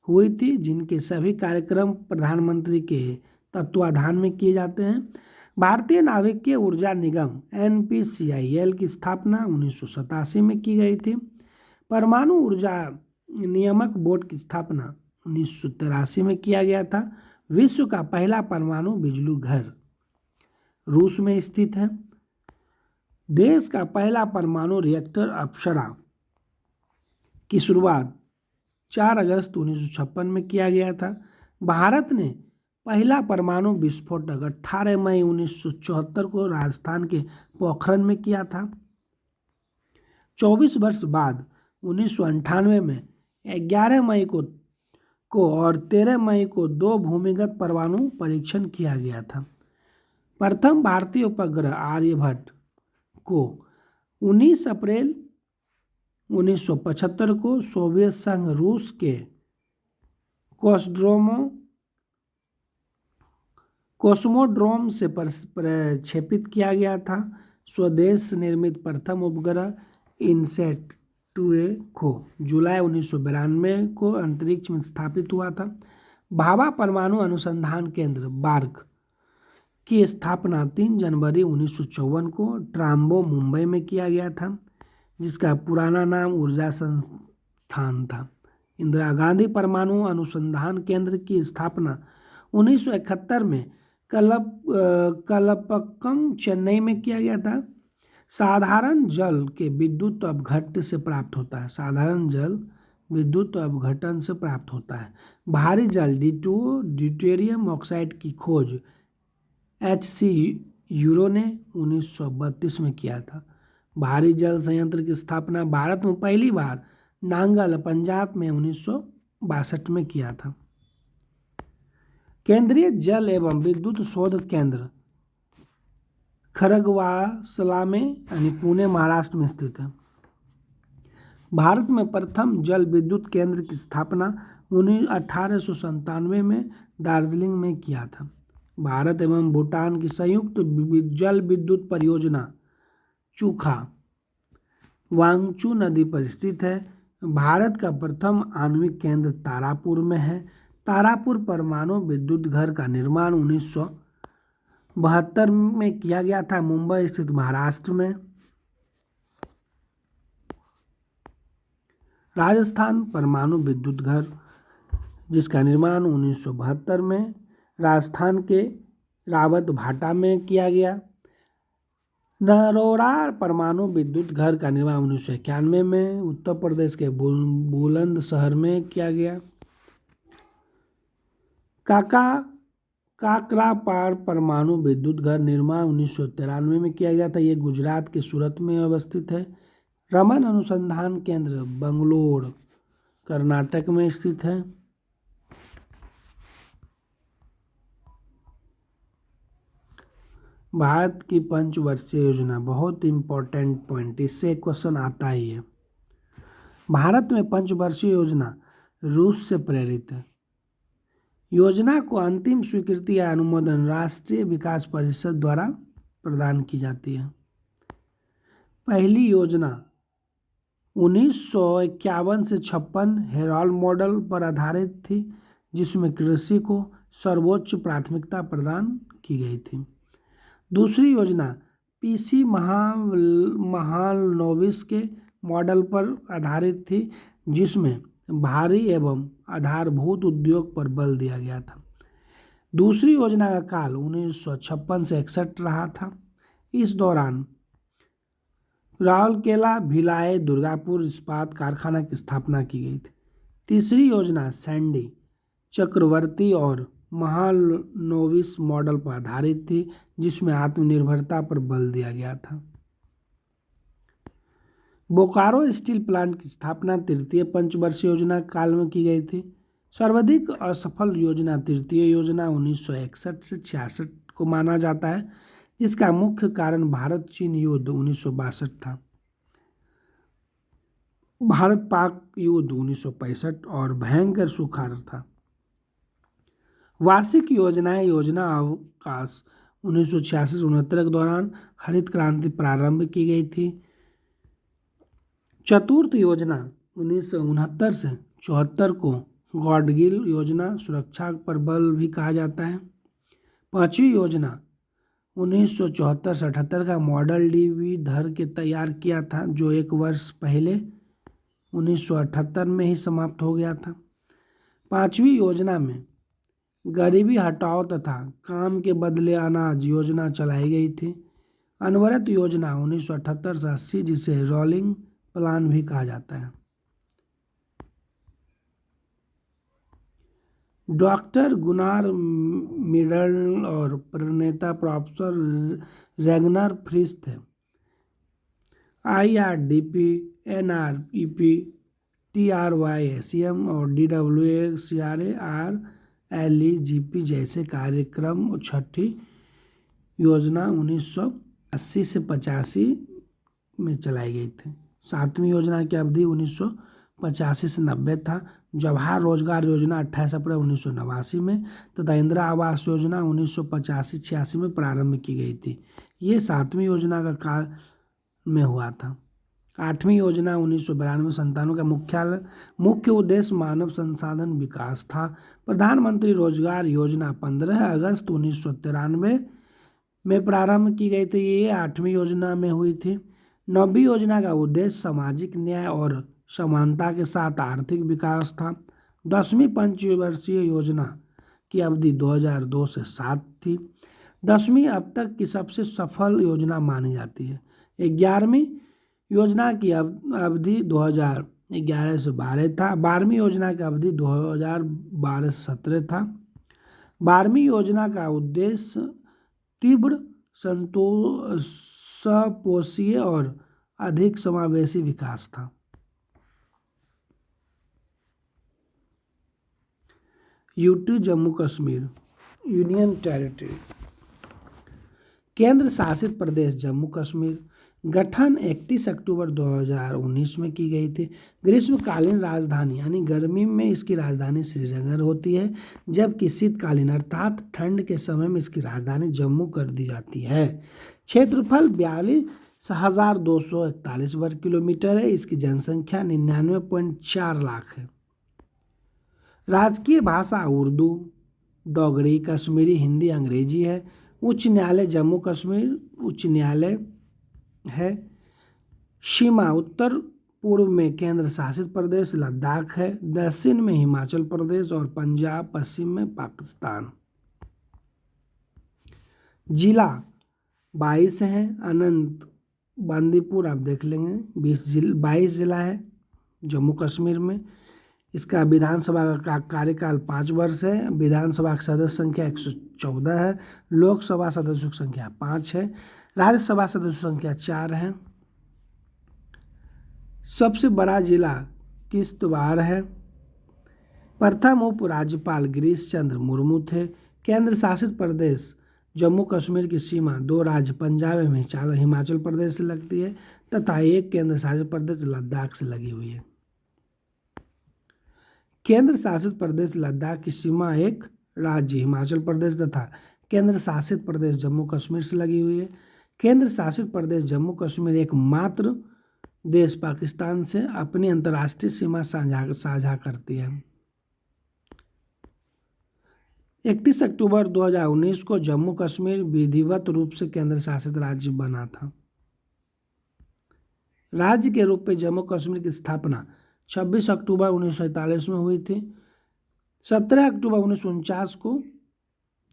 हुई थी, जिनके सभी कार्यक्रम प्रधानमंत्री के तत्वाधान में किए जाते हैं। भारतीय नाभिकीय ऊर्जा निगम NPCIL की स्थापना 1987 में की गई थी। परमाणु ऊर्जा नियामक बोर्ड की स्थापना 1983 में किया गया था। विश्व का पहला परमाणु बिजली घर रूस में स्थित है। देश का पहला परमाणु रिएक्टर अप्सरा की शुरुआत 4 अगस्त 1956 में किया गया था। भारत ने पहला परमाणु विस्फोटक 18 मई 1974 को राजस्थान के पोखरण में किया था। 24 वर्ष बाद 1998 में 11 मई को और 13 मई को 2 भूमिगत परमाणु परीक्षण किया गया था। प्रथम भारतीय उपग्रह आर्यभट्ट को 19 अप्रैल 1975 को सोवियत संघ रूस के कोस्मोड्रोम से प्रक्षेपित किया गया था। स्वदेश निर्मित प्रथम उपग्रह इनसैट 2A को जुलाई 1992 को अंतरिक्ष में स्थापित हुआ था। भाभा परमाणु अनुसंधान केंद्र बार्क की स्थापना 3 जनवरी 1954 को ट्राम्बो मुंबई में किया गया था, जिसका पुराना नाम ऊर्जा संस्थान था। इंदिरा गांधी परमाणु अनुसंधान केंद्र की स्थापना 1971 में कलपक्कम चेन्नई में किया गया था। साधारण जल के विद्युत अपघट्ट से प्राप्त होता है। साधारण जल विद्युत अपघटन से प्राप्त होता है। भारी जल ड्यूटेरियम ऑक्साइड की खोज HC यूरो ने 1932 में किया था। भारी जल संयंत्र की स्थापना भारत में पहली बार नांगल पंजाब में 1962 में किया था। केंद्रीय जल एवं विद्युत शोध केंद्र खरगवासला में यानी पुणे महाराष्ट्र में स्थित है। भारत में प्रथम जल विद्युत केंद्र की स्थापना 1897 में दार्जिलिंग में किया था। भारत एवं भूटान की संयुक्त जल विद्युत परियोजना चूखा वांगचू नदी पर स्थित है। भारत का प्रथम आणविक केंद्र तारापुर में है। तारापुर परमाणु विद्युत घर का निर्माण 1972 में किया गया था, मुंबई स्थित महाराष्ट्र में। राजस्थान परमाणु विद्युत घर जिसका निर्माण 1972 में राजस्थान के रावत भाटा में किया गया। नरोरा परमाणु विद्युत घर का निर्माण 1991 में उत्तर प्रदेश के बुलंदशहर में किया गया। काकरापार परमाणु विद्युत घर निर्माण 1993 में किया गया था। ये गुजरात के सूरत में अवस्थित है। रमन अनुसंधान केंद्र बंगलोर कर्नाटक में स्थित है। भारत की पंचवर्षीय योजना बहुत इंपॉर्टेंट पॉइंट, इससे क्वेश्चन आता ही है। भारत में पंचवर्षीय योजना रूस से प्रेरित है। योजना को अंतिम स्वीकृति या अनुमोदन राष्ट्रीय विकास परिषद द्वारा प्रदान की जाती है। पहली योजना 1951 से 56 हेराल्ड मॉडल पर आधारित थी, जिसमें कृषि को सर्वोच्च प्राथमिकता प्रदान की गई थी। दूसरी योजना PC महालनोबिस के मॉडल पर आधारित थी, जिसमें भारी एवं आधारभूत उद्योग पर बल दिया गया था। दूसरी योजना का काल 1956 से 61 रहा था। इस दौरान राउरकेला, भिलाई, दुर्गापुर इस्पात कारखाना की स्थापना की गई थी। तीसरी योजना सैंडी, चक्रवर्ती और महालनोबिस मॉडल पर आधारित थी, जिसमें आत्मनिर्भरता पर बल दिया गया था। बोकारो स्टील प्लांट की स्थापना तृतीय पंचवर्षीय योजना काल में की गई थी। सर्वाधिक असफल योजना तृतीय योजना 1961 से 66 को माना जाता है, जिसका मुख्य कारण भारत चीन युद्ध 1962 था। भारत पाक युद्ध 1965 और भयंकर सुखाड़ था। वार्षिक योजनाएं योजना अवकाश 1966-69 के दौरान हरित क्रांति प्रारंभ की गई थी। चतुर्थ योजना 1969 से 74 को गॉडगिल योजना सुरक्षा पर बल भी कहा जाता है। पांचवी योजना 1974-78 का मॉडल DV धर के तैयार किया था, जो 1 वर्ष पहले 1978 में ही समाप्त हो गया था। 5वीं योजना में गरीबी हटाओ तथा काम के बदले अनाज योजना चलाई गई थी। अनवरत योजना 1978 से 80, जिसे रोलिंग प्लान भी कहा जाता है। डॉक्टर गुनार मिडल और प्रणेता प्रोफेसर रेगनर फ्रिस थे। IRDP, NREP, TRYSEM और DWCRA RLEGP जैसे कार्यक्रम छठी योजना 1980 से 85 में चलाई गई थी। 7वीं योजना की अवधि 1985 से 90 था। जवाहर रोजगार योजना 28 अप्रैल 1989 में तथा इंदिरा आवास योजना 1985-86 में प्रारंभ की गई थी। ये 7वीं योजना का काल में हुआ था। 8वीं योजना 1992-97 का मुख्य उद्देश्य मानव संसाधन विकास था। प्रधानमंत्री रोजगार योजना 15 अगस्त 1993 में प्रारंभ की गई थी। ये 8वीं योजना में हुई थी। 9वीं योजना का उद्देश्य सामाजिक न्याय और समानता के साथ आर्थिक विकास था। 10वीं पंचवर्षीय योजना की अवधि 2002 से 7 थी। 10वीं अब तक की सबसे सफल योजना मानी जाती है। 11वीं योजना की अवधि 2011 से 12 था। 12वीं योजना की अवधि 2012 से 17 था। 12वीं योजना का उद्देश्य तीव्र सपोषीय और अधिक समावेशी विकास था। UT Jammu Kashmir union territory, केंद्र शासित प्रदेश जम्मू कश्मीर, गठन 31 अक्टूबर 2019 में की गई थी। ग्रीष्मकालीन राजधानी यानी गर्मी में इसकी राजधानी श्रीनगर होती है, जबकि शीतकालीन अर्थात ठंड के समय में इसकी राजधानी जम्मू कर दी जाती है। क्षेत्रफल 42,241 वर्ग किलोमीटर है। इसकी जनसंख्या 99.4 लाख है। राजकीय भाषा उर्दू, डोगरी, कश्मीरी, हिंदी, अंग्रेजी है। उच्च न्यायालय जम्मू कश्मीर उच्च न्यायालय है। सीमा उत्तर पूर्व में केंद्र शासित प्रदेश लद्दाख है, दक्षिण में हिमाचल प्रदेश और पंजाब, पश्चिम में पाकिस्तान। जिला 22 हैं। अनंत बांदीपुर आप देख लेंगे 22 जिला है जम्मू कश्मीर में। इसका विधानसभा का कार्यकाल 5 वर्ष है। विधानसभा की सदस्य संख्या 114 है। लोकसभा सदस्यों की संख्या 5 है। राज्यसभा सदस्यों की संख्या 4 है। सबसे बड़ा जिला किश्तवाड़ है। प्रथम उप राज्यपाल गिरीश चंद्र मुर्मू थे। केंद्र शासित प्रदेश जम्मू कश्मीर की सीमा 2 राज्य पंजाब एवं हिमाचल प्रदेश से लगती है तथा एक केंद्र शासित प्रदेश लद्दाख से लगी हुई है। केंद्र शासित प्रदेश लद्दाख की सीमा एक राज्य हिमाचल प्रदेश तथा केंद्र शासित प्रदेश जम्मू कश्मीर से लगी हुई है। केंद्र शासित प्रदेश जम्मू कश्मीर एकमात्र देश पाकिस्तान से अपनी अंतर्राष्ट्रीय सीमा साझा करती है। 31 अक्टूबर 2019 को जम्मू कश्मीर विधिवत रूप से केंद्र शासित राज्य बना था। राज्य के रूप में जम्मू कश्मीर की स्थापना 26 अक्टूबर 1947 में हुई थी। 17 अक्टूबर 1949 को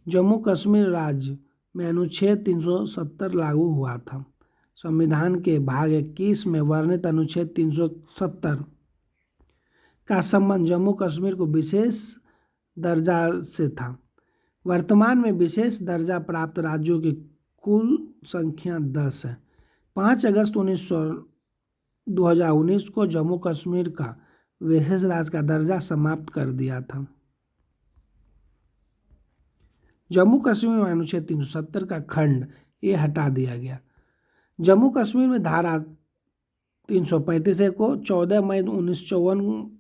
जम्मू कश्मीर राज्य में अनुच्छेद 370 लागू हुआ था। संविधान के भाग 21 में वर्णित अनुच्छेद 370 का संबंध जम्मू कश्मीर को विशेष दर्जा से था। वर्तमान में विशेष दर्जा प्राप्त राज्यों की कुल संख्या 10 है। 5 अगस्त 2019 को जम्मू कश्मीर का विशेष राज्य का दर्जा समाप्त कर दिया था। जम्मू कश्मीर में अनुच्छेद 370 का खंड ये हटा दिया गया। जम्मू कश्मीर में धारा 335 को 14 मई 1954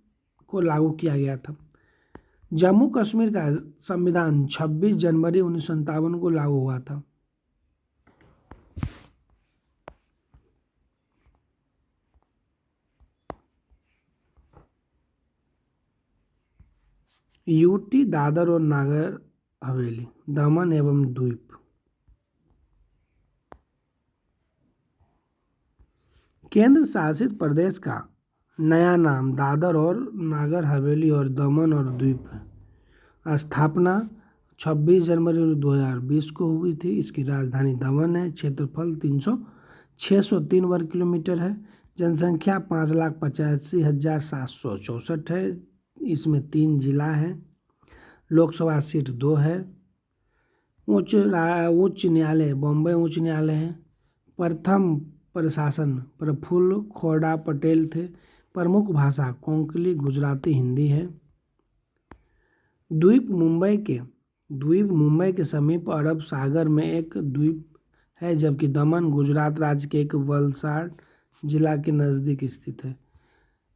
को लागू किया गया था। जम्मू कश्मीर का संविधान 26 जनवरी 1957 को लागू हुआ था। यूटी दादर और नागर हवेली दमन एवं द्वीप। केंद्र शासित प्रदेश का नया नाम दादर और नागर हवेली और दमन और द्वीप है। स्थापना 26 जनवरी 2020 को हुई थी। इसकी राजधानी दमन है। क्षेत्रफल 603 वर्ग किलोमीटर है। जनसंख्या 5,85,764 है। इसमें 3 जिला है। लोकसभा सीट 2 है। उच्च न्यायालय बॉम्बे उच्च न्यायालय है। प्रथम प्रशासन प्रफुल्ल खोड़ा पटेल थे। प्रमुख भाषा कोंकणी, गुजराती, हिंदी है। द्वीप मुंबई के समीप अरब सागर में एक द्वीप है, जबकि दमन गुजरात राज्य के एक वलसाड जिला के नज़दीक स्थित है।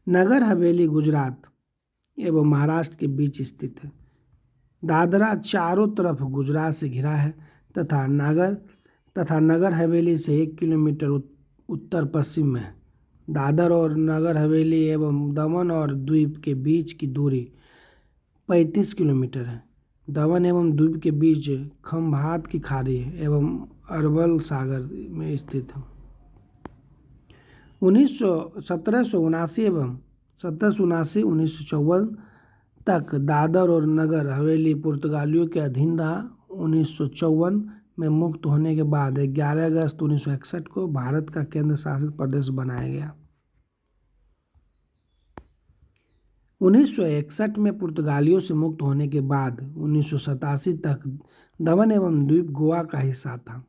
नगर हवेली गुजरात एवं महाराष्ट्र के बीच स्थित है। दादरा चारों तरफ गुजरात से घिरा है तथा नगर हवेली से 1 किलोमीटर उत्तर पश्चिम में है। दादर और नगर हवेली एवं दमन और द्वीप के बीच की दूरी 35 किलोमीटर है। दमन एवं द्वीप के बीच खंभात की खाड़ी एवं अरबल सागर में स्थित है। 1779 एवं 1954 तक दादर और नगर हवेली पुर्तगालियों के अधीन रहा। 1954 में मुक्त होने के बाद 11 अगस्त 1961 को भारत का केंद्र शासित प्रदेश बनाया गया। 1961 में पुर्तगालियों से मुक्त होने के बाद 1987 तक दमन एवं द्वीप गोवा का हिस्सा था।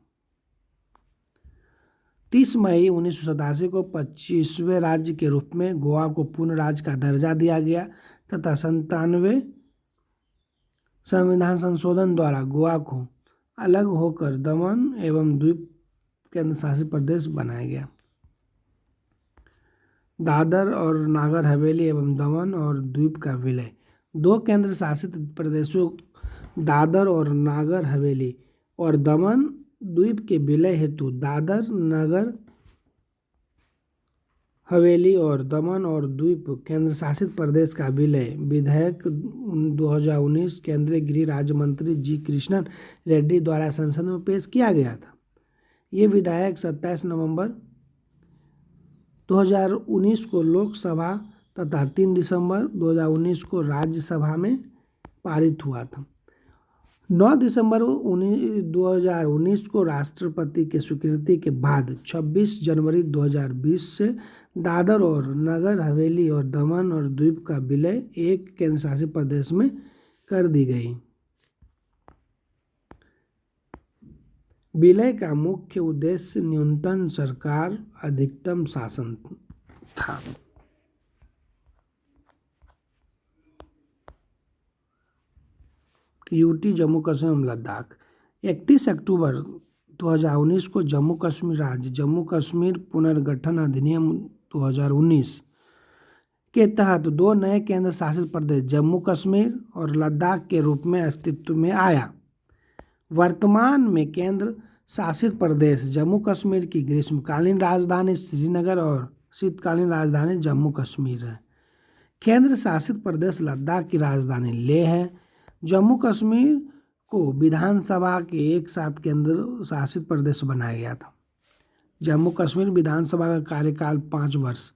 30 मई 1987 को 25वें राज्य के रूप में गोवा को पूर्ण राज्य का दर्जा दिया गया तथा 97वें संविधान संशोधन द्वारा गोवा को अलग होकर दमन एवं द्वीप केंद्र शासित प्रदेश बनाया गया। दादर और नागर हवेली एवं दमन और द्वीप का विलय। 2 केंद्र शासित प्रदेशों दादर और नागर हवेली और दमन द्वीप के विलय हेतु दादर नगर हवेली और दमन और द्वीप केंद्र शासित प्रदेश का विलय विधेयक 2019 केंद्रीय गृह राज्य मंत्री जी कृष्णन रेड्डी द्वारा संसद में पेश किया गया था। ये विधेयक 27 नवंबर 2019 को लोकसभा तथा 3 दिसंबर 2019 को राज्यसभा में पारित हुआ था। 9 दिसंबर 2019 को राष्ट्रपति के स्वीकृति के बाद 26 जनवरी 2020 से दादर और नगर हवेली और दमन और द्वीप का विलय एक केंद्र शासित प्रदेश में कर दी गई। विलय का मुख्य उद्देश्य न्यूनतम सरकार अधिकतम शासन था। यूटी जम्मू कश्मीर एवं लद्दाख। 31 अक्टूबर 2019 को जम्मू कश्मीर राज्य जम्मू कश्मीर पुनर्गठन अधिनियम 2019 के तहत 2 नए केंद्र शासित प्रदेश जम्मू कश्मीर और लद्दाख के रूप में अस्तित्व में आया। वर्तमान में केंद्र शासित प्रदेश जम्मू कश्मीर की ग्रीष्मकालीन राजधानी श्रीनगर और शीतकालीन राजधानी जम्मू कश्मीर है। केंद्र शासित प्रदेश लद्दाख की राजधानी लेह है। जम्मू कश्मीर को विधानसभा के एक साथ केंद्र शासित प्रदेश बनाया गया था। जम्मू कश्मीर विधानसभा का कार्यकाल 5 वर्ष,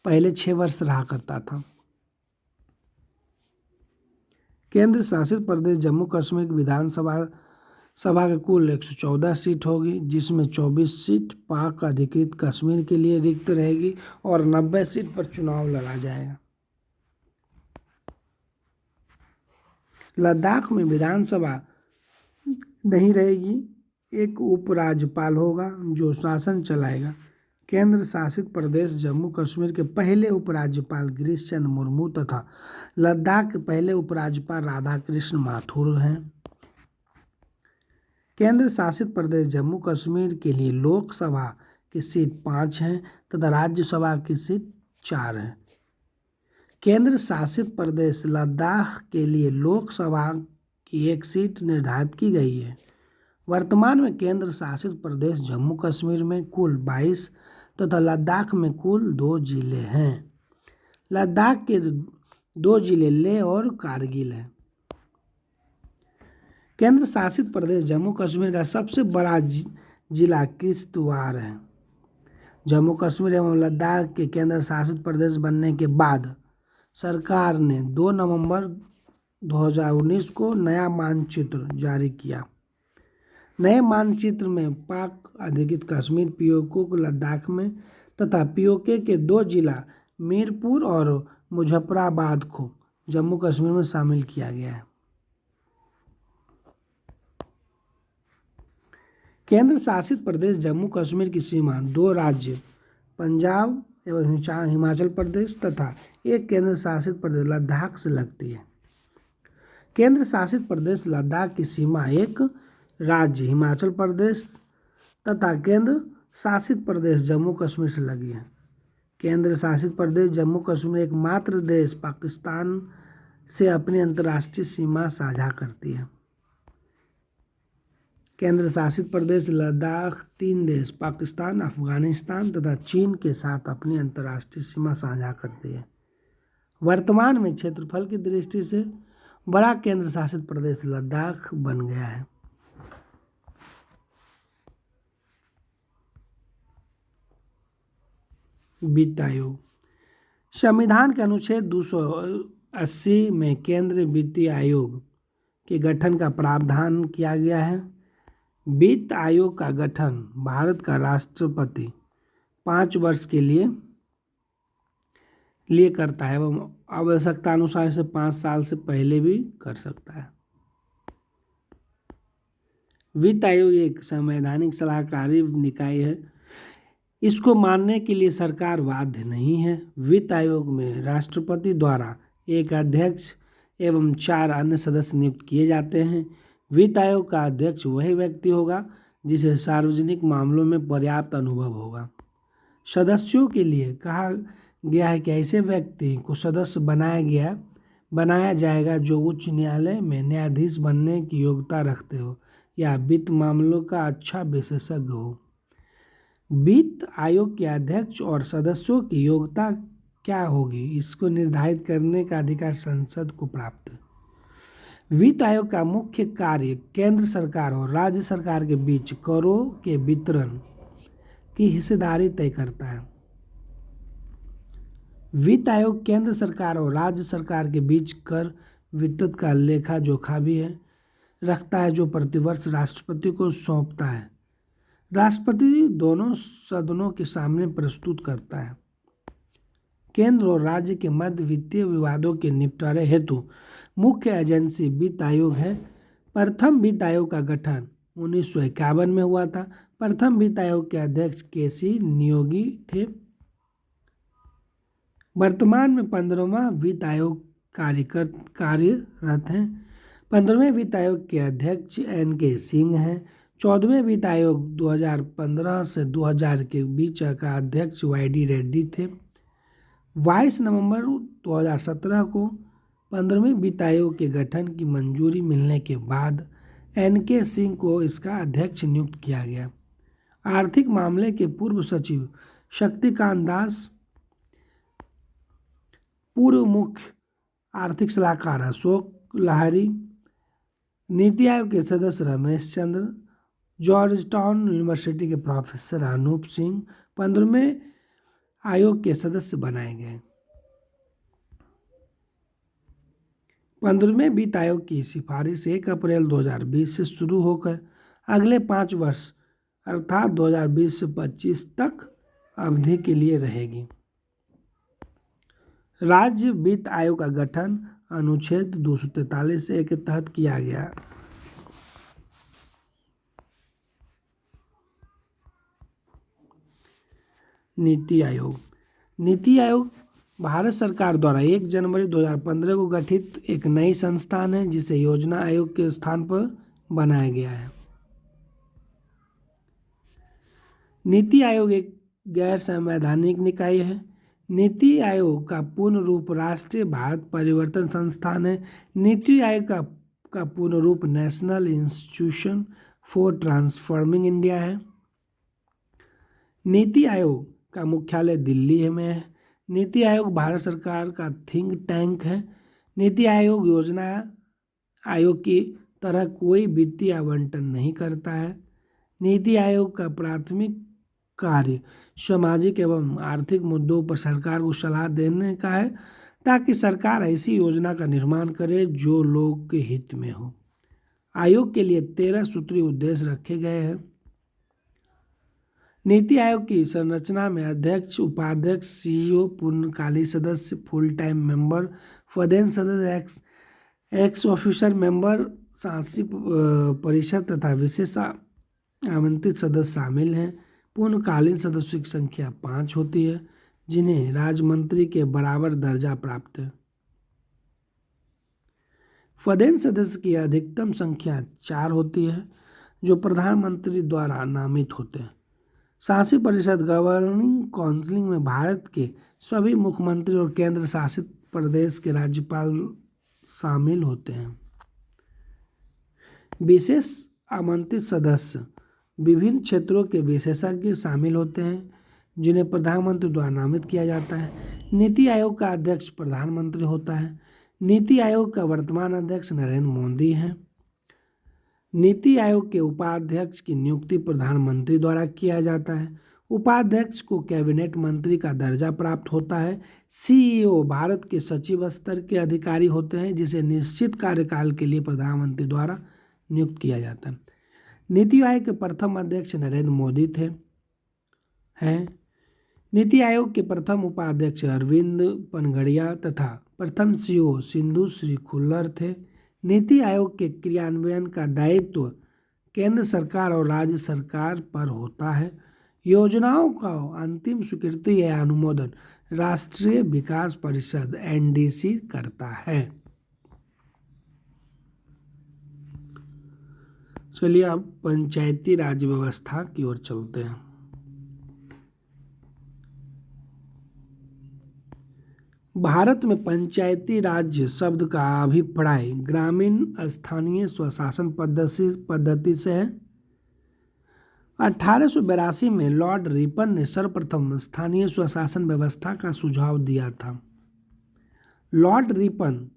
पहले 6 वर्ष रहा करता था। केंद्र शासित प्रदेश जम्मू कश्मीर की विधानसभा के कुल 114 सीट होगी, जिसमें 24 सीट पाक अधिकृत कश्मीर के लिए रिक्त रहेगी और 90 सीट पर चुनाव लड़ा जाएगा। लद्दाख में विधानसभा नहीं रहेगी, एक उपराज्यपाल होगा जो शासन चलाएगा। केंद्र शासित प्रदेश जम्मू कश्मीर के पहले उपराज्यपाल गिरीश चंद्र मुर्मू तथा लद्दाख के पहले उपराज्यपाल राधाकृष्ण माथुर हैं। केंद्र शासित प्रदेश जम्मू कश्मीर के लिए लोकसभा की सीट 5 हैं तथा राज्यसभा की सीट 4 है। केंद्र शासित प्रदेश लद्दाख के लिए लोकसभा की 1 सीट निर्धारित की गई है। वर्तमान में केंद्र शासित प्रदेश जम्मू कश्मीर में कुल 22 तथा लद्दाख में कुल 2 जिले हैं। लद्दाख के 2 जिले लेह और कारगिल हैं। केंद्र शासित प्रदेश जम्मू कश्मीर का सबसे बड़ा जिला किश्तवाड़ है। जम्मू कश्मीर एवं लद्दाख के केंद्र शासित प्रदेश बनने के बाद सरकार ने 2 नवंबर 2019 को नया मानचित्र जारी किया। नए मानचित्र में पाक अधिकृत कश्मीर पीओके को लद्दाख में तथा पीओके के 2 जिला मीरपुर और मुजफ्फराबाद को जम्मू कश्मीर में शामिल किया गया है। केंद्र शासित प्रदेश जम्मू कश्मीर की सीमा 2 राज्य पंजाब एवं हिमाचल प्रदेश तथा एक केंद्र शासित प्रदेश लद्दाख से लगती है। केंद्र शासित प्रदेश लद्दाख की सीमा एक राज्य हिमाचल प्रदेश तथा केंद्र शासित प्रदेश जम्मू कश्मीर से लगी है। केंद्र शासित प्रदेश जम्मू कश्मीर एकमात्र देश पाकिस्तान से अपनी अंतर्राष्ट्रीय सीमा साझा करती है। केंद्र शासित प्रदेश लद्दाख 3 देश पाकिस्तान, अफगानिस्तान तथा चीन के साथ अपनी अंतर्राष्ट्रीय सीमा साझा करती है। वर्तमान में क्षेत्रफल की दृष्टि से बड़ा केंद्र शासित प्रदेश लद्दाख बन गया है। वित्त आयोग। संविधान के अनुच्छेद 280 में केंद्रीय वित्तीय आयोग के गठन का प्रावधान किया गया है। वित्त आयोग का गठन भारत का राष्ट्रपति 5 वर्ष के लिए करता है एवं आवश्यकता अनुसार इसे 5 साल से पहले भी कर सकता है। वित्त आयोग एक संवैधानिक सलाहकारी निकाय है। इसको मानने के लिए सरकार बाध्य नहीं है। वित्त आयोग में राष्ट्रपति द्वारा एक अध्यक्ष एवं 4 अन्य सदस्य नियुक्त किए जाते हैं। वित्त आयोग का अध्यक्ष वही व्यक्ति होगा जिसे सार्वजनिक मामलों में पर्याप्त अनुभव होगा। सदस्यों के लिए कहा गया है कि ऐसे व्यक्ति को सदस्य बनाया जाएगा जो उच्च न्यायालय में न्यायाधीश बनने की योग्यता रखते हो या वित्त मामलों का अच्छा विशेषज्ञ हो। वित्त आयोग के अध्यक्ष और सदस्यों की योग्यता क्या होगी, इसको निर्धारित करने का अधिकार संसद को प्राप्त है। वित्त आयोग का मुख्य कार्य केंद्र सरकार और राज्य सरकार के बीच करों के वितरण की हिस्सेदारी तय करता है। वित्त आयोग केंद्र सरकार और राज्य सरकार के बीच कर वितरण का लेखा जोखा भी रखता है, जो प्रतिवर्ष राष्ट्रपति को सौंपता है। राष्ट्रपति दोनों सदनों के सामने प्रस्तुत करता है। केंद्र और राज्य के मध्य वित्तीय विवादों के निपटारे हेतु मुख्य एजेंसी वित्त आयोग है। प्रथम वित्त आयोग का गठन 1951 में हुआ था। प्रथम वित्त आयोग के अध्यक्ष केसी नियोगी थे। वर्तमान में 15वां वित्त आयोग कार्यरत है। 15वें वित्त आयोग के अध्यक्ष NK सिंह हैं। 14वें वित्त आयोग 2015 से 2000 के बीच का अध्यक्ष YD रेड्डी थे। 22 नवंबर 2017 को 15वें वित्त आयोग के गठन की मंजूरी मिलने के बाद NK सिंह को इसका अध्यक्ष नियुक्त किया गया। आर्थिक मामले के पूर्व सचिव शक्तिकांत दास, पूर्व मुख्य आर्थिक सलाहकार अशोक लाहिरी, नीति आयोग के सदस्य Ramesh Chandra, George town university के प्रोफेसर अनूप सिंह 15वें आयोग के सदस्य बनाए गए। 15वें वित्त आयोग की सिफारिश 1 अप्रैल 2020 से शुरू होकर अगले 5 वर्ष अर्थात 2020 से 25 तक अवधि के लिए रहेगी। राज्य वित्त आयोग का गठन अनुच्छेद 243A के तहत किया गया। नीति आयोग। नीति आयोग भारत सरकार द्वारा 1 जनवरी 2015 को गठित एक नई संस्थान है, जिसे योजना आयोग के स्थान पर बनाया गया है। नीति आयोग एक गैर संवैधानिक निकाय है। नीति आयोग का पूर्ण रूप राष्ट्रीय भारत परिवर्तन संस्थान है। नीति आयोग का पूर्ण रूप national institution for transforming India है। नीति आयोग का मुख्यालय दिल्ली में है। नीति आयोग भारत सरकार का थिंक टैंक है। नीति आयोग योजना आयोग की तरह कोई वित्तीय आवंटन नहीं करता है। नीति आयोग का प्राथमिक कार्य सामाजिक एवं आर्थिक मुद्दों पर सरकार को सलाह देने का है, ताकि सरकार ऐसी योजना का निर्माण करे जो लोग के हित में हो। आयोग के लिए 13 सूत्रीय उद्देश्य रखे गए हैं। नीति आयोग की संरचना में अध्यक्ष, उपाध्यक्ष, सीईओ, पूर्णकालिक सदस्य, फुल टाइम मेंबर, पदेन सदस्य, एक्स ऑफिसर मेंबर, शासी परिषद तथा विशेष आमंत्रित सदस्य शामिल हैं। पूर्णकालीन सदस्यों की संख्या 5 होती है, जिन्हें राजमंत्री के बराबर दर्जा प्राप्त है। पदेन सदस्य की अधिकतम संख्या 4 होती है, जो प्रधानमंत्री द्वारा नामित होते हैं। शासी परिषद गवर्निंग काउंसिल में भारत के सभी मुख्यमंत्री और केंद्र शासित प्रदेश के राज्यपाल शामिल होते हैं। विशेष आमंत्रित सदस्य विभिन्न क्षेत्रों के विशेषज्ञ शामिल होते हैं, जिन्हें प्रधानमंत्री द्वारा नामित किया जाता है। नीति आयोग का अध्यक्ष प्रधानमंत्री होता है। नीति आयोग का वर्तमान अध्यक्ष नरेंद्र मोदी हैं। नीति आयोग के उपाध्यक्ष की नियुक्ति प्रधानमंत्री द्वारा किया जाता है। उपाध्यक्ष को कैबिनेट मंत्री का दर्जा प्राप्त होता है। सीईओ भारत के सचिव स्तर के अधिकारी होते हैं, जिसे निश्चित कार्यकाल के लिए प्रधानमंत्री द्वारा नियुक्त किया जाता है। नीति आयोग के प्रथम अध्यक्ष नरेंद्र मोदी हैं। नीति आयोग के प्रथम उपाध्यक्ष अरविंद पनगड़िया तथा प्रथम सीईओ सिंधु श्री खुल्लर थे। नीति आयोग के क्रियान्वयन का दायित्व केंद्र सरकार और राज्य सरकार पर होता है। योजनाओं का अंतिम स्वीकृति या अनुमोदन राष्ट्रीय विकास परिषद एनडीसी करता है। चलिए अब पंचायती राज व्यवस्था की ओर चलते हैं। भारत में पंचायती राज शब्द का अभिप्राय ग्रामीण स्थानीय स्वशासन पद्धति से है। 1882 में लॉर्ड रिपन ने सर्वप्रथम स्थानीय स्वशासन व्यवस्था का सुझाव दिया था। लॉर्ड रिपन